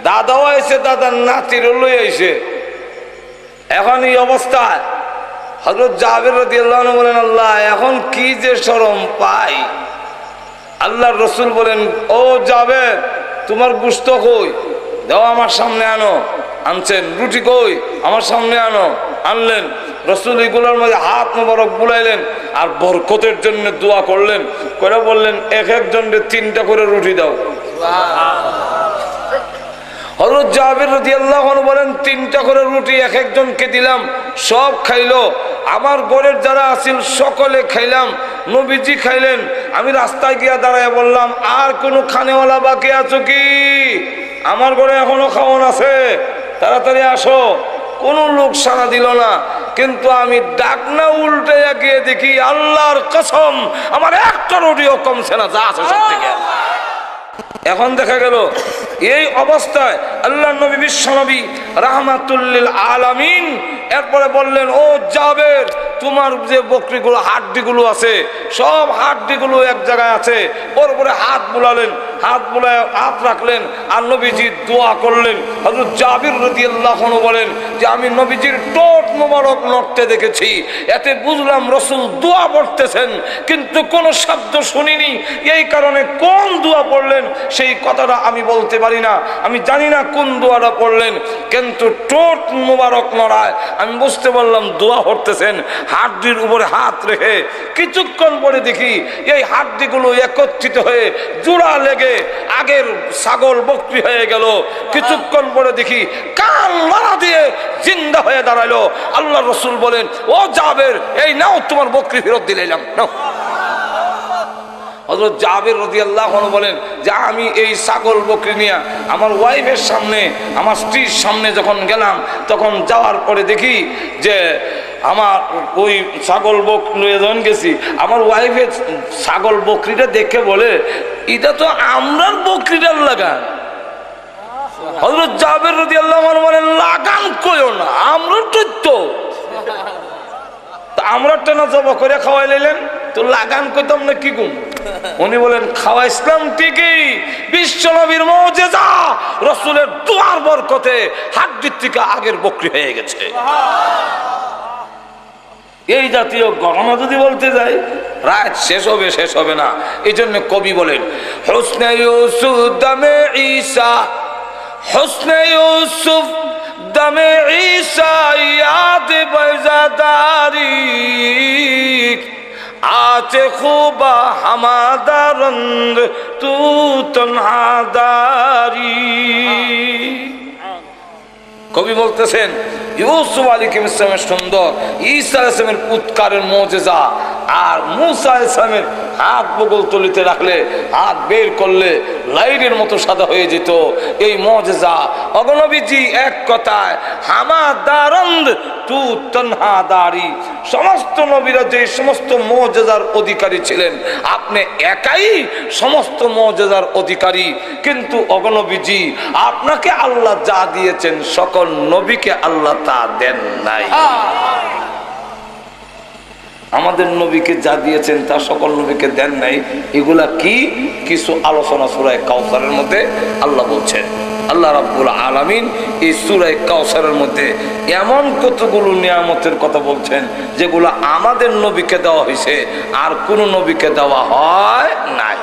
দাদাও আইছে, দাদার নাতিরও লই আইছে। এখন এই অবস্থায় হযরত জাবের রাদিয়াল্লাহু আনহু বলেন আল্লাহ এখন কি যে শরম পাই। আল্লাহর রাসূল বলেন ও জাবের তোমার গোশত কই, দাও আমার সামনে আনো। আনছেন। রুটি কই, আমার সামনে আনো। আনলেন। রাসূল এগুলোর মধ্যে হাত মোবারক বুলাইলেন আর বরকতের জন্য দোয়া করলেন, করে বললেন এক একজনকে 3টা করে রুটি দাও। হযরত জাবের রাদিয়াল্লাহু আনহু বলেন 3টা করে রুটি এক একজনকে দিলাম, সব খাইলো। আমার ঘরের যারা আছিল সকলে খাইলাম, নবীজি খাইলেন। আমি রাস্তায় গিয়া দাঁড়ায় বললাম আর কোনো খানেওয়ালা বাকি আছো কি? আমার ঘরে এখনো খাওয়ান আছে, তাড়াতাড়ি আসো। কোনো লোক সাড়া দিল না, কিন্তু আমি ডাকনা উল্টে গিয়ে দেখি আল্লাহর কসম আমার একটা রুটিও কমছে না, যা আছে সব থেকে। এখন দেখা গেল এই অবস্থায় আল্লাহ নবী বিশ্বনবী রাহমাতুল লিল আলামিন এরপরে বললেন ও জাবের তোমার যে বকরিগুলো হাড্ডিগুলো আছে সব হাড্ডিগুলো এক জায়গায় আছে। ওর উপরে হাত বুলালেন, হাত বুলায় হাত রাখলেন আর নবীজি দোয়া করলেন। হযরত জাবির রাদিয়াল্লাহু আনহু বলেন যে আমি নবীজির ঠোঁট মোবারক নড়তে দেখেছি, এতে বুঝলাম রাসূল দোয়া পড়তেছেন কিন্তু কোনো শব্দ শুনিনি। এই কারণে কোন দোয়া পড়লেন সেই কথাটা আমি বলতে পারি না, আমি জানি না কোন দোয়াটা পড়লেন, কিন্তু ঠোঁট মোবারক নড়ায় আমি বুঝতে পারলাম দোয়া পড়তেছেন হাড্ডির উপরে হাত রেখে। কিছুক্ষণ পরে দেখি এই হাড্ডিগুলো একত্রিত হয়ে জোড়া লেগে আগের ছাগল বকরি হয়ে গেল। কিছুক্ষণ পরে দেখি কান মারা দিয়ে জিন্দা হয়ে দাঁড়ালো। আল্লাহ রাসূল বলেন, ও জাবের, এই নাও তোমার বকরি ফেরত দিলাম, নাও। হযরত জাবের রাদিয়াল্লাহু আনহু বলেন যে আমি এই ছাগল বকরি নিয়ে আমার ওয়াইফের সামনে, আমার স্ত্রীর সামনে যখন গেলাম, তখন যাওয়ার পরে দেখি যে আমার ওই ছাগল বকরি যখন গেছি, আমার ওয়াইফের ছাগল বকরিটা দেখে বলে, এটা তো আমরার বকরিটার লাগান। হযরত জাবের রাদিয়াল্লাহু আনহু বলেন, লাগান কইও না, আমরা তো আমরারটা না জবা করে খাওয়াই নিলেন, তো লাগান কইতাম না কি গুম। উনি বলেন, খাওয়া ইসলাম ঠিকই, বিশ্ব নবীর মুজিজা, রাসূলের দুয়ার বরকতে হাড্ডির থেকে আগের বকরি হয়ে গেছে। এই জাতীয় ঘটনা যদি বলতে যাই রাত শেষ হবে না। এই জন্য কবি বলেন, হুসনে ইউসুফ দামে ঈসা, হুসনে ইউসুফ দামে ঈসা ইয়াদ বজাদারি, আচে খুবা হামাদারন্দ তু তনহাদারি। কবি বলতেছেন ইউসুফ আলাইহিস সালামের সুন্দর, ঈসা আলাইহিস সালামের উৎকারের মুজিজা, আর মূসা আলাইহিস সালামের হাত বগল তলিতে রাখলে হাত বের করলে লাইটের মতো সাদা হয়ে যেত। এই মুজিজা অগনবীজি এক কথায় হামাদারন্দ তু তনহাদারি, সমস্ত নবীরা যে সমস্ত মুজিজার অধিকারী ছিলেন, আপনি একাই সমস্ত মুজিজার অধিকারী। কিন্তু অগনবীজি আপনাকে আল্লাহ যা দিয়েছেন সকল নবীকে আল্লাহ তা দেন নাই। আমাদের নবীকে যা দিয়েছেন তা সকল নবীকে দেন নাই। এগুলা কি কিছু আলোচনা সূরা কাউসারের মধ্যে আল্লাহ বলছেন। আল্লাহ রাব্বুল আলামিন এই সূরা কাউসারের মধ্যে এমন কতগুলো নিয়ামতের কথা বলছেন যেগুলো আমাদের নবীকে দেওয়া হয়েছে আর কোন নবীকে দেওয়া হয় নাই।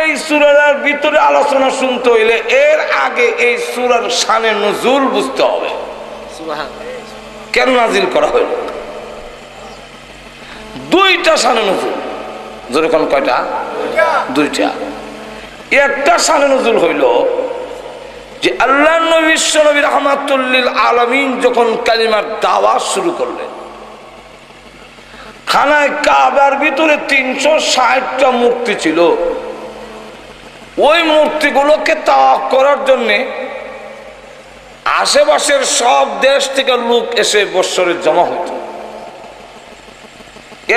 এই সূরার ভিতরে আলোচনা শুনতে হইলে এর আগে এই সূরার শানে নুজুল বুঝতে হবে। কেন নাজিল করা হইল? দুইটা শানে নুজুল। যেরকম কয়টা? দুইটা। একটা শানে নুজুল হইল যে আল্লাহ নবী বিশ্ব নবী রাহমাতুল লিল আলামিন যখন কালিমার দাওয়াত শুরু করলেন, খানায় কাবার ভিতরে 360টা মূর্তি ছিল। ওই মূর্তিগুলোকে তাওয়াফ করার জন্য আশেপাশের সব দেশ থেকে লোক এসে বৎসরে জমা হতো।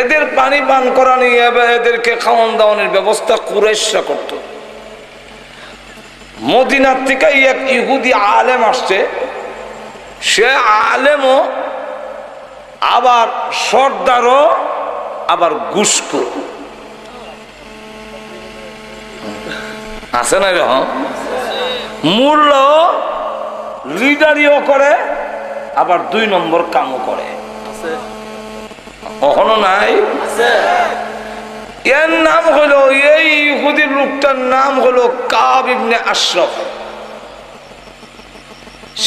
এদের পানি পান করা নিয়ে এদেরকে খাওয়ান দাওয়ানোর ব্যবস্থা কুরাইশরা করত। মদিনার থেকে এক ইহুদি আলেম আসছে, সে আলেমও আবার সর্দারও আবার গুস্কো আছে না, এরকম মূল্য লিডারিও করে আবার 2 নম্বর কামও করে। কখনো নাই? এর নাম হলো, এই ইহুদির লোকটার নাম হলো কাব ইবনে আশরাফ।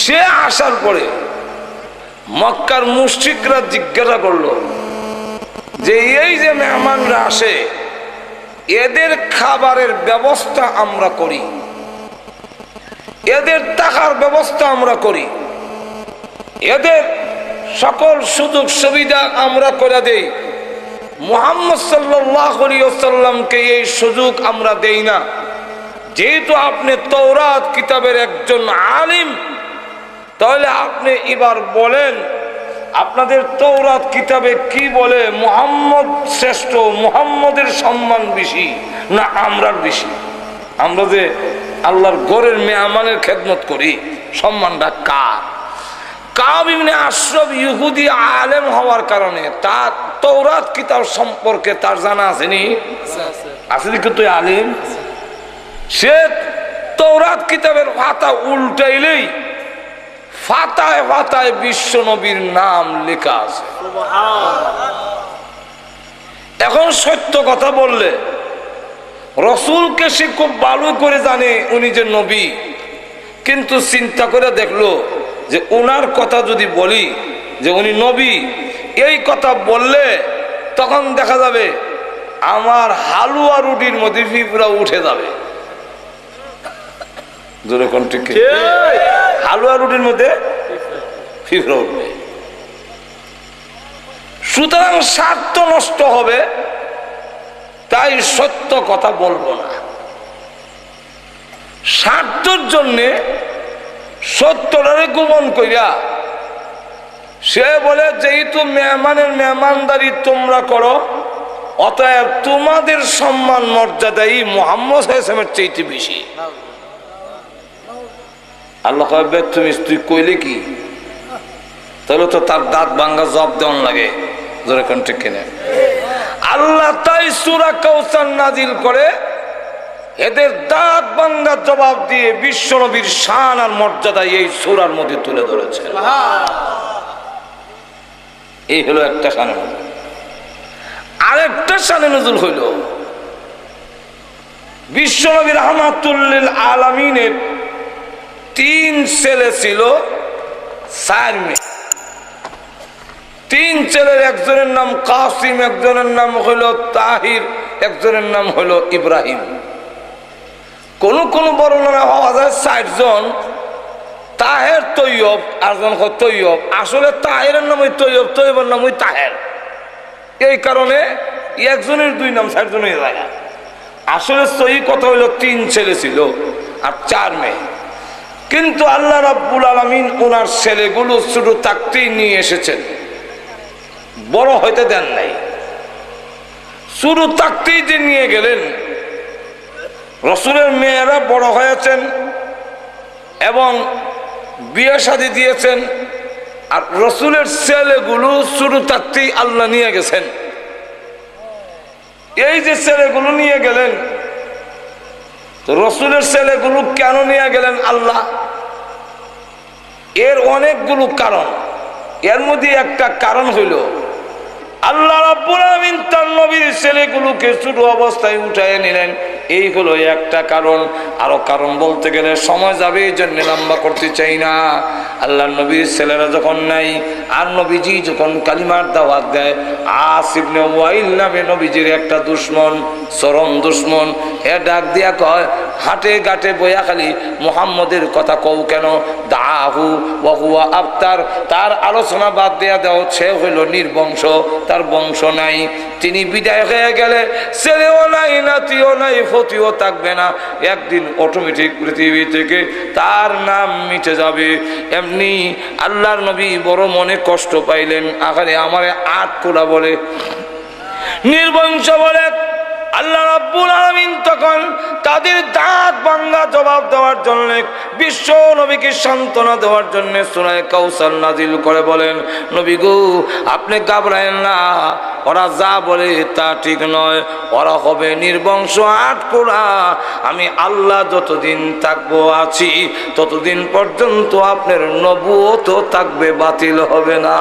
সে আসার পরে মক্কার মুশরিকরা জিজ্ঞাসা করলো যে এই যে মেহমানরা আসে এদের খাবারের ব্যবস্থা আমরা করি, এদের টাকার ব্যবস্থা আমরা করি, এদের সকল সুযোগ সুবিধা আমরা করে দেই, মুহাম্মদ সাল্লাল্লাহু আলাইহি ওয়াসাল্লামকে এই সুযোগ আমরা দেই না। যেহেতু আপনি তাওরাত কিতাবের একজন আলিম, তাহলে আপনি এবার বলেন আপনাদের তাওরাত কিতাবে কি বলে? মুহাম্মদ শ্রেষ্ঠ, মুহাম্মদের সম্মান বেশি না আমরার বেশি? আমরা যে আল্লাহর ঘরের মেহমানের খেদমত করি, সম্মানটা কার? কাব ইবনে আশরাফ ইহুদি আলেম হওয়ার কারণে তার তাওরাত কিতাব সম্পর্কে তার জানা আসেনি, আছে কি তুই আলেম? সে তাওরাত কিতাবের পাতা উল্টাইলেই ফাতায় ফাতায় বিশ্ব নবীর নাম লেখা আছে। এখন সত্য কথা বললে রসুলকে সে খুব ভালো করে জানে উনি যে নবী, কিন্তু চিন্তা করে দেখলো যে ওনার কথা যদি বলি যে উনি নবী, এই কথা বললে তখন দেখা যাবে আমার হালুয়া রুটির মধ্যে ফিফরা উঠে যাবে। হালুয়া রুটির মধ্যে ফিফরা উঠবে, সুতরাং স্বার্থ নষ্ট হবে, তাই সত্য কথা বলবো না। স্বার্থের জন্যে সত্যটারে গোপন কইরা সে বলে যেহেতু মেহমানের মেহমানদারি তোমরা করো, অতএব তোমাদের সম্মান মর্যাদাই মুহাম্মদ সাল্লাল্লাহু আলাইহি ওয়াসাল্লামের চাইতে বেশি। আল্লাহ কইবে তুই কইলে কি, তাহলে তো তার দাঁত ভাঙ্গা জবাব দেওয়ান লাগে। জোরে কোন ঠিক কিনা? আল্লাহ তাই সূরা কাউসার নাজিল করে এদের দাঁত ভাঙ্গা জবাব দিয়ে বিশ্ব নবীর শান আর মর্যাদা এই সূরার মধ্যে তুলে ধরেছে। এই হলো একটা শানে নজুল। আরেকটা শানে নজুল হইল বিশ্ব নবী রাহমাতুল লিল আলামিনের 3 ছেলে ছিল, 4 মেয়ে। 3 ছেলের একজনের নাম কাসিম, একজনের নাম হলো তাহির, একজনের নাম হলো ইব্রাহিম। কোন কোন বর্ণনা হওয়া যায় 4 জন। তাহের তৈয়ব, আরজন তৈয়ব, আসলে তাহেরের নাম ওই তৈয়ব, তৈয়বের নাম ওই তাহের। এই কারণে একজনের 2 নাম 4 জন হয়ে যায়। আসলে সহি কথা হইল 3 ছেলে ছিল আর 4 মেয়ে। কিন্তু আল্লাহ রাব্বুল আলামিন ওনার ছেলেগুলো শুধু থাকতেই নিয়ে এসেছেন, বড় হইতে দেন নাই। শুরু থাকতেই যে নিয়ে গেলেন, রসুলের মেয়েরা বড় হয়েছেন এবং বিয়ে শাদী দিয়েছেন, আর রসুলের ছেলেগুলো শুরু থাকতেই আল্লাহ নিয়ে গেছেন। এই যে ছেলেগুলো নিয়ে গেলেন, তো রসুলের ছেলেগুলো কেন নিয়ে গেলেন আল্লাহ? এর অনেকগুলো কারণ। এর মধ্যে একটা কারণ হইল আল্লাহ রাব্বুল আলামিন তার নবীর ছেলেগুলোকে ছোট অবস্থায় উঠায় নিলেন, এই হলো একটা কারণ। আরো কারণ বলতে গেলে সময় যাবে, এই জন্য লম্বা করতে চাই না। আল্লাহ নবীর ছেলেরা যখন নাই, আর নবীজি যখন কালিমার দাওয়াত দেয়, আস ইবনে ওয়াইল নামে নবীজির একটা দুশমন, চরম দুশমন, এ ডাক দিয়া কয়, হাটে ঘাটে বইয়া খালি মুহাম্মদের কথা কও কেন? দাহু ওয়া হুয়া আফতার, তার আলোচনা বাদ দেয়া দাও, সে হইল নির্বংশ, তার বংশ নাই। তিনি বিদায় হয়ে গেলে ছেলেও নাই, নাতিও নাই, ফতিও থাকবে না। একদিন অটোমেটিক পৃথিবী থেকে তার নাম মিটে যাবে। এমনি আল্লাহর নবী বড় মনে কষ্ট পাইলেন। আখারে আমারে 8 কোলা বলে, নির্বংশ বলে। আল্লাহ রাব্বুল আলামিন তখন তাদের দাঁত ভাঙ্গা জবাব দেওয়ার জন্য, বিশ্ব নবীকে সান্ত্বনা দেওয়ার জন্য সূরা কাউসার নাজিল করে বলেন, নবী গো আপনি ঘাবড়ায়েন না, ওরা যা বলে তা ঠিক নয়, ওরা হবে নির্বংশ 8 কোলা। আমি আল্লাহ যতদিন থাকবো আছি, ততদিন পর্যন্ত আপনার নবুয়ত থাকবে, বাতিল হবে না।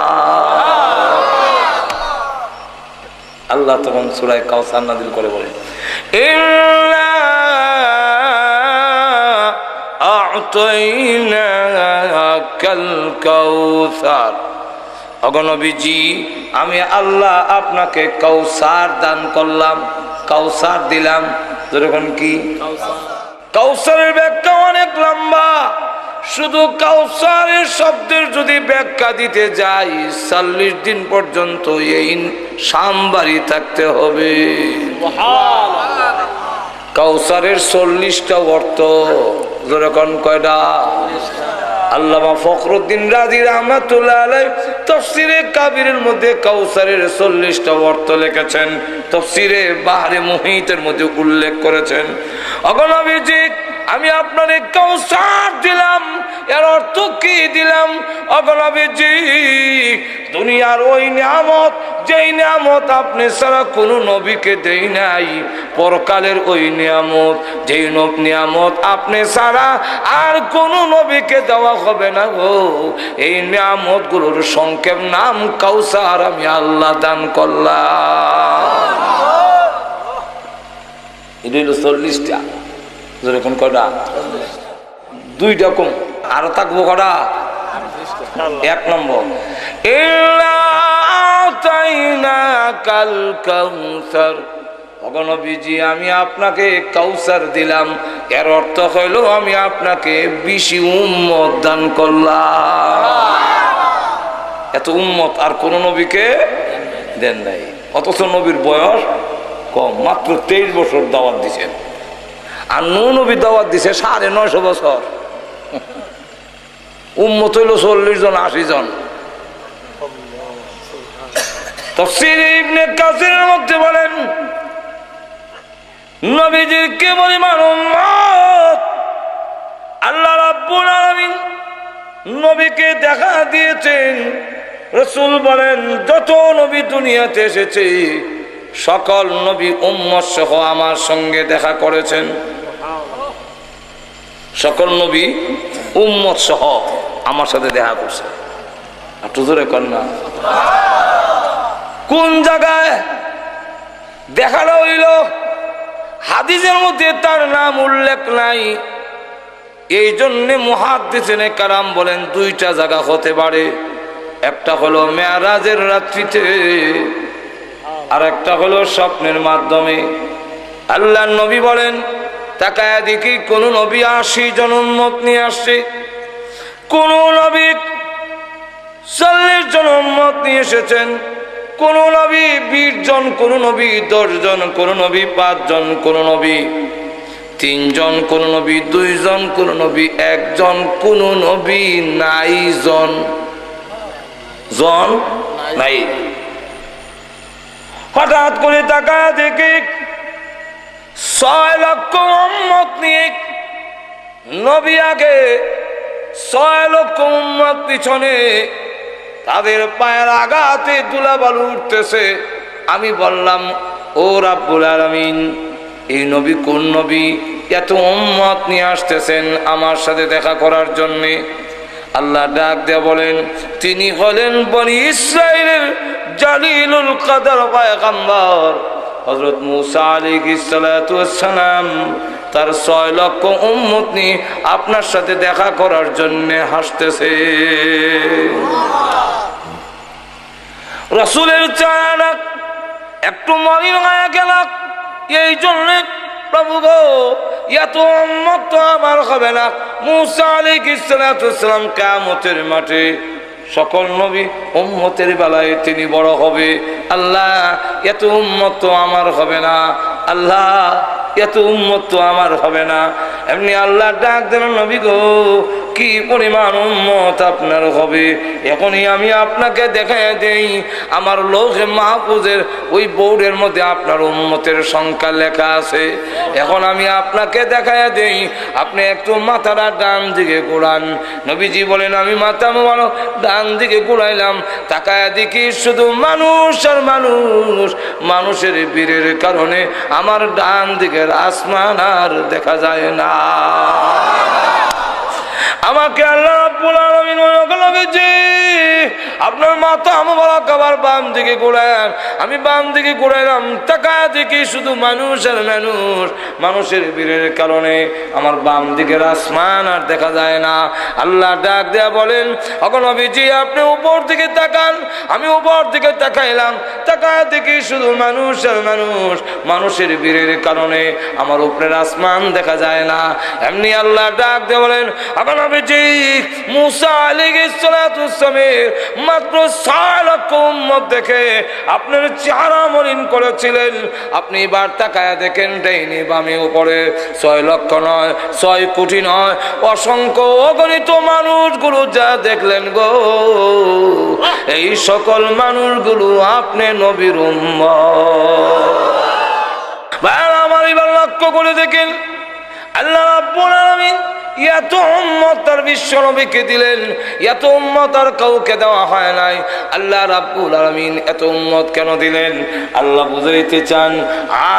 আল্লাহ তখন সূরা কাউসার নাযিল করে বলেন, ইন্না আ'তাইনাকাল কাউসার, ওগো নবীজি আমি আল্লাহ আপনাকে কাউসার দান করলাম, কাউসার দিলাম। যেরকম কি কাউসারের ব্যাখ্যা অনেক লম্বা। শুধু কাউসারের শব্দের যদি ব্যাখ্যা দিতে যাই 40 দিন পর্যন্ত এই সামবাড়ি থাকতে হবে। কাউসারের 40টা অর্থ। যেরকম কয়টা? আল্লামা ফখরুদ্দিন রাজি রাহমাতুল্লাহ আলাইহি তাফসীরে কাবীরের মধ্যে কাউসারের 40টা অর্থ লিখেছেন, তাফসীরে বাহরে মুহিতের মধ্যে উল্লেখ করেছেন। ওগো নবীজি আমি আপনারে কাউসার দিলাম, এর অর্থ কি? দিলাম অগনবীজি দুনিয়ার ওই নিয়ামত যেই নিয়ামত আপনি ছাড়া কোনো নবীকে দেই নাই, পরকালের ওই নিয়ামত যেই নিয়ামত আপনি ছাড়া আর কোনো নবীকে দেওয়া হবে না গো, এই নিয়ামত গুলোর সংক্ষেপ নাম কাউসার আমি আল্লাহ দান করলাম। এটা হলো 40টা, যেরকম কটা 2টা কম, আরো থাকবো কটা 1 নম্বর কাল কাউসার। নবীজি আমি আপনাকে কাউসার দিলাম, এর অর্থ হইল আমি আপনাকে বেশি উম্মত দান করলাম। এত উম্মত আর কোন নবীকে দেন নাই, অথচ নবীর বয়স কম, মাত্র 23 বছর দাওয়াত দিছেন। আর নবী দাওয়াত দিছে 950 বছর, উম্মত হইল 40 জন 80 জন। তাফসীর ইবনে কাসিরের মধ্যে বলেন নবীজির কি পরিমাণ উম্মত, আল্লাহ রাব্বুল আলামিন নবীকে দেখা দিয়েছেন। রাসূল বলেন যত নবী দুনিয়াতে এসেছে সকল নবী উম্মত সহ আমার সঙ্গে দেখা করেছেন। সকল নবী উম্মত সহ আমার সাথে দেখা করছে। একটু জোরে কর না। কোন জায়গায় দেখানো হইল হাদিসের মধ্যে তার নাম উল্লেখ নাই, এই জন্য মুহাদ্দিসিনে কারাম বলেন 2টা জায়গা হতে পারে। একটা হলো মেরাজের রাত্রিতে, আর একটা হলো স্বপ্নের মাধ্যমে। আল্লাহর নবী বলেন তাকায় দেখি কোন নবী 80 জন উম্মত নিয়ে আসছে, কোন নবী 40 জন উম্মত নিয়ে এসেছেন, কোন নবী 20 জন, কোন নবী 10 জন, কোন নবী 5 জন, কোন নবী 3 জন, কোন নবী 2 জন, কোন নবী 1 জন, কোন নবী নাই জন নাই। হঠাৎ করে তাকায় দেখি 6 লক্ষ উম্মত নিয়ে নবী আগে, 6 লক্ষ উম্মত পিছনে, তাদের পায়ের আঘাতে ধুলাবালু উঠতেছে। আমি বললাম ও রাব্বুল আলামিন, এই নবী কোন নবী, এত উম্মত নিয়ে আসতেছেন আমার সাথে দেখা করার জন্যে? আল্লাহ ডাক দিয়ে বলেন তিনি হলেন বনি ইসরাইলের জালিলুল কদর পয়গম্বর হযরত মূসা আলাইহিস সালাতু ওয়াস সালাম। তার 6 লক্ষ উম্মত নিয়ে আপনার সাথে দেখা করার জন্য হাসতেছে। রাসূলের চেহারা একটু মলিন হয়ে গেল, এই জন্য প্রভু গো এত উম্মত তো আমার হবে না। মূসা আলাইহিস সালাতু ওয়াস সালাম কিয়ামতের মাঠে সকল নবী উম্মতের বেলায় তিনি বড় হবে। আল্লাহ এত উম্মত তো আমার হবে না, আল্লাহ এত উম্মত তো আমার হবে না। এমনি আল্লাহ ডাক দেন নবী গো কি পরিমাণ উম্মত আপনার হবে, এখনই আমি আপনাকে দেখাই দেই। আমার লৌহে মাহফুজের ওই বোর্ডের মধ্যে আপনার উম্মতের সংখ্যা লেখা আছে। এখন আমি আপনাকে দেখাই দেই, আপনি একটু মাথাটা ডান দিকে ঘোরান। নবীজি বলেন আমি মাথা মোবারক ডান দিকে ঘুরাইলাম, তাকায় দেখি শুধু মানুষ আর মানুষ। মানুষের বীরের কারণে আমার ডান দিকের আসমান আর দেখা যায় না। আমাকে আল্লাহ রাব্বুল আলামিন বলেছে আপনার মাথা মোবারক আবার বাম দিকে ঘোরান। আমি বাম দিকে ঘোরাইলাম, তাকায় দেখি শুধু মানুষ আর মানুষ। মানুষের বীরের কারণে আমার বাম দিকের আসমান আর দেখা যায় না। আল্লাহ ডাক দেয়া বলেন ওগো নবীজি আপনি উপর দিকে তাকান। আমি উপর দিকে তাকাইলাম, তাকায় দেখি শুধু মানুষ আর মানুষ। মানুষের বীরের কারণে আমার উপরের আসমান দেখা যায় না। এমনি আল্লাহ ডাক দেয়া বলেন ওগো নবীজি মূসা আলাইহিস সালাতু ওয়াস সালামের মাত্র 6 লক্ষ উম্মত দেখে আপনার চেহারা মলিন করেছিলেন। আপনি এবার তাকায় দেখেন ডাইনি বামে উপরে 6 লক্ষ নয়, 6 কোটি নয়, অসংখ্য অগণিত মানুষগুলো যা দেখলেন গো, এই সকল মানুষগুলো আপনি নবীর উম্মত। ভাই আমার এবার লক্ষ্য করে দেখেন আল্লাহ রাব্বুল আলামিন এত উম্মত তার বিশ্ব নবীকে দিলেন, এত উম্মত আর কাউকে দেওয়া হয় নাই। আল্লাহ রাব্বুল আলামিন এত উম্মত কেন দিলেন? আল্লাহ বুঝাইতে চান।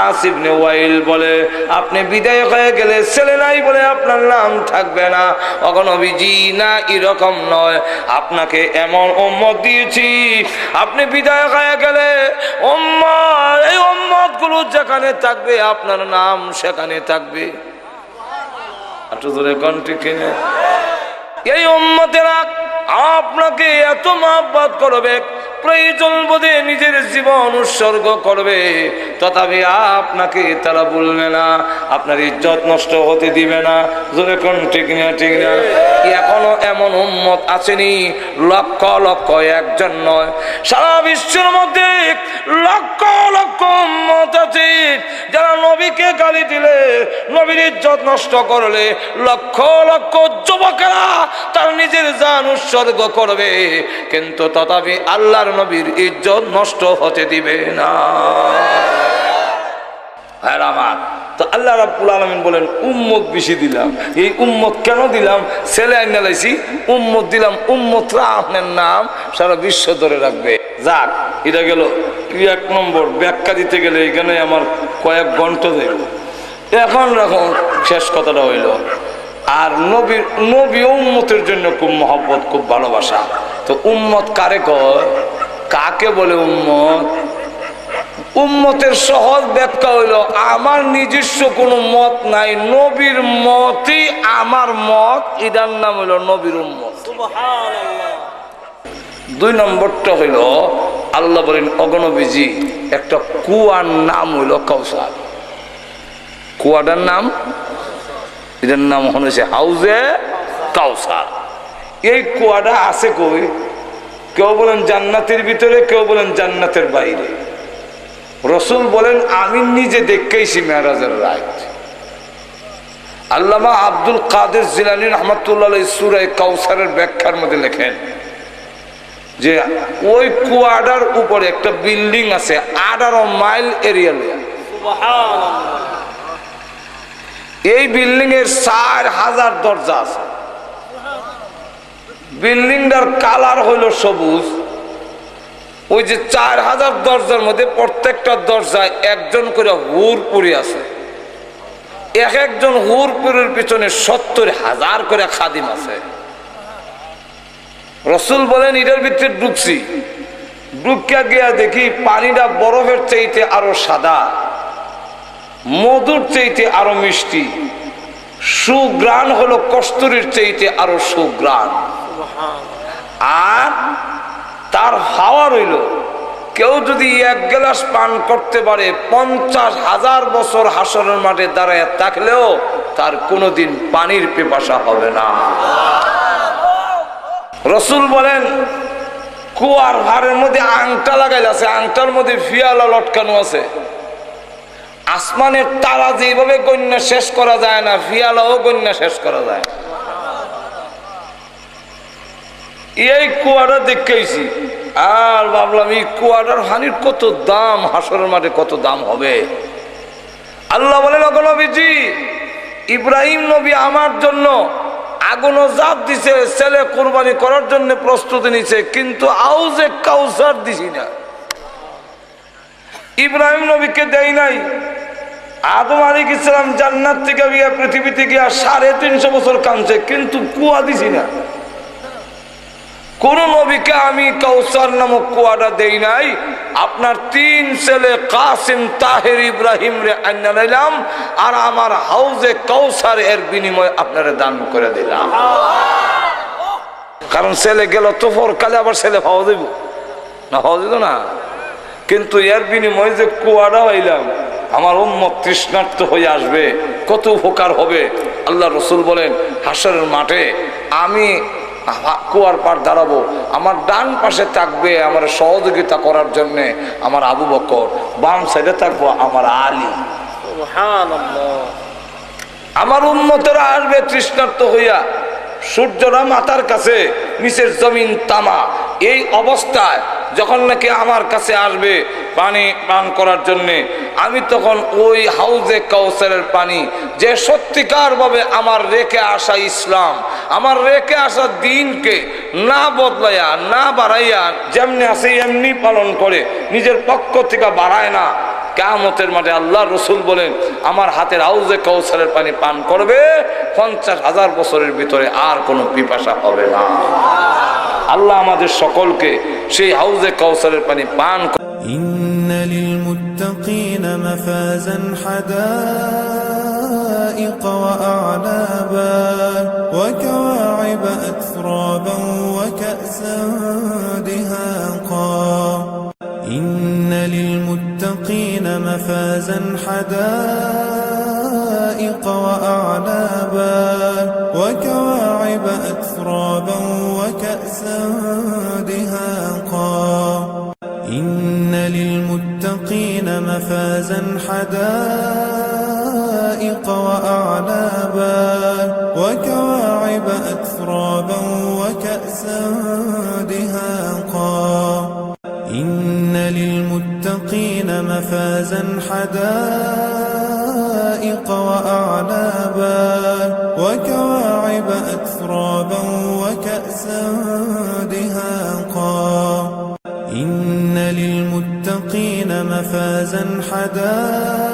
আস ইবনে ওয়াইল বলে, আপনি বিদায় হয়ে গেলে ছেলে নাই বলে আপনার নাম থাকবে না। ওগো নবীজি, না এরকম নয়, আপনাকে এমন উম্মত দিয়েছি, আপনি বিদায় হয়ে গেলে উম্মত, এই উম্মত গুলো যেখানে থাকবে আপনার নাম সেখানে থাকবে। একটু জোরে কোন ঠিক কিনা? এই উম্মতেরা আপনাকে এত মহব্বত করবে, প্রয়োজন বোধে নিজের জীবন উৎসর্গ করবে, তথাপি আপনাকে তারা বলবে না, আপনার ইজ্জত নষ্ট হতে দিবে না। জোরে কোন ঠিক না? ঠিক না? এখনো এমন উম্মত আসেনি, লক্ষ লক্ষ, একজন নয়, সারা বিশ্বের মধ্যে লক্ষ লক্ষ উম্মত আছে যারা নবীকে গালি দিলে, নবীর ইজ্জত নষ্ট করলে লক্ষ লক্ষ যুবকেরা তার নিজের জান উৎসর্গ করবে, কিন্তু তথাপি আল্লাহর নবীর ইজ্জত নষ্ট হতে দিবে না। হ্যাঁ আমার তো আল্লাহ রাব্বুল আলামিন বলেন, উম্মত বেশি দিলাম। এই উম্মত কেন দিলাম? ছেলে আইনা লাইছি, উম্মত দিলাম, উম্মতরা আপনার নাম সারা বিশ্ব ধরে রাখবে। যাক, এটা গেল এক নম্বর। ব্যাখ্যা দিতে গেলে এখানে আমার কয়েক ঘন্টা যাইব। এখন রাখুন, শেষ কথাটা হইল, আর নবী উম্মতের জন্য খুব মহব্বত, খুব ভালোবাসা। তো উম্মত কারে কয়? কাকে বলে উম্মত? উম্মতের সহজ ব্যাখ্যা হইল, আমার নিজস্ব কোনো মত নাই, নবীর মতই আমার মত, এটার নাম হইল নবীর উম্মত। দুই নম্বরটা হইল, আল্লাহ বলেন, অগণবীজি, একটা কুয়ার নাম হইল কাউসার। কুয়াটার নাম, এটার নাম হয়েছে হাউজে কাউসার। এই কুয়াটা আছে কই? কেউ বলেন জান্নাতের ভিতরে, কেউ বলেন জান্নাতের বাইরে। রসুল বলেন, আমি নিজে দেখেছি মেরাজের রাত। আল্লামা আব্দুল কাদের জিলানী রহমাতুল্লাহ আলাইহি সূরা কাউসারের ব্যাখ্যার মধ্যে লেখেন যে ওই কুয়াটার উপরে একটা বিল্ডিং আছে 18 মাইল এরিয়া। এই বিল্ডিং এর 4000 দরজা আছে। বিল্ডিংটার কালার হইল সবুজ। ওই যে 4000 দরজার মধ্যে প্রত্যেকটা দরজায় একজন করে হুরপুরি আছে। এক একজন হুরপুরের পিছনে 70,000 করে খাদিম আছে। রসুল বলেন, এটার ভিতরে ঢুকছি, ঢুকিয়া গিয়া দেখি পানিটা বরফের চাইতে আরো সাদা, মধুর চাইতে আরো মিষ্টি, সুগ্রাণ হলো কস্তুরীর চাইতে আরো সুগ্রাণ। আর তার হাওয়া রইল, কেউ যদি 1 গ্লাস পান করতে পারে 50,000 বছর হাসরের মাঠে দাঁড়ায় থাকলেও তার কোনোদিন পানির পিপাসা হবে না। রসুল বলেন, কুয়ার ভারের মধ্যে আংটা লাগাইল আছে, আংটার মধ্যে ফিয়ালা লটকানো আছে। আসমানের তারা যেভাবে গণ্য শেষ করা যায় না, ফিয়ালাও গণ্য শেষ করা যায়। এই কুয়াটা দেখেছি আর ভাবলাম, এই কুয়াটার হানির কত দাম, হাসরের মাঠে কত দাম হবে। আল্লাহ বলেন, ওগো নবীজি, ইব্রাহিম নবী আমার জন্য আগুন জাত দিছে, ছেলে কুরবানি করার জন্য প্রস্তুতি নিছে, কিন্তু হাউজে কাউসার দিছি না। ইব্রাহিম নবীকে দেই নাই। আদম আলাইহিস সালাম জান্নাত থেকে গিয়া পৃথিবীতে গিয়া 350 বছর কাঁদছে, কিন্তু কুয়া দিছি না। কোন নবীকে আমি কাউসার নামক কুয়াটা দেই নাই। আপনার 3 ছেলে কাসিম, তাহের, ইব্রাহিম রে আইনা নিলাম, আর আমার হাউজে কাউসার এর বিনিময়ে আপনারে দান করে দিলাম। কারণ ছেলে গেল তো পরকালে আবার ছেলে পাওয়া দেব না, পাওয়া যেত না। কিন্তু এর বিনিময়ে যে কুয়াটা হইলাম, আমার উম্মত তৃষ্ণার্ত হয়ে আসবে, কত উপকার হবে। আল্লাহ রসুল বলেন, হাসরের মাঠে আমি কুয়ার পার দাঁড়াবো, আমার ডান পাশে থাকবে আমার সহযোগিতা করার জন্য আমার আবু বকর, বাম সাইডে থাকবো আমার আলী। আমার উম্মতেরা আসবে তৃষ্ণার্ত হইয়া, সূর্যরা মাথার কাছে, নিচের জমিন তামা। এই অবস্থায় যখন নাকি আমার কাছে আসবে পানি পান করার জন্যে, আমি তখন ওই হাউজে কাউসারের পানি, যে সত্যিকার ভাবে আমার রেখে আসা ইসলাম, আমার রেখে আসা দিনকে না বদলাইয়া না বাড়াইয়া যেমনি আছে এমনি পালন করে, নিজের পক্ষ থেকে বাড়ায় না, কিয়ামতের মাঠে আল্লাহ রসুল বলেন আমার হাতের হাউজে কাউসারের পানি পান করবে 50,000 বছরের ভিতরে আর কোনো পিপাসা হবে না। আল্লাহ আমাদের সকলকে সেই হাউজে কাউসারের পানি পান إن للمتقين مفازا حدائق وأعنابا وكواعب أترابا وكأسا دهاقا إن للمتقين مفازا حدائق وأعنابا وكواعب أترابا وكأسا دهاقا إن للمتقين مفازا حدائق وأعنابا وكواعب أترابا وكأسا دهاقا إن للمتقين مفازا حدائق وأعنابا وكواعب أترابا وكأسا دهاقا إن للمتقين مفازا حدائق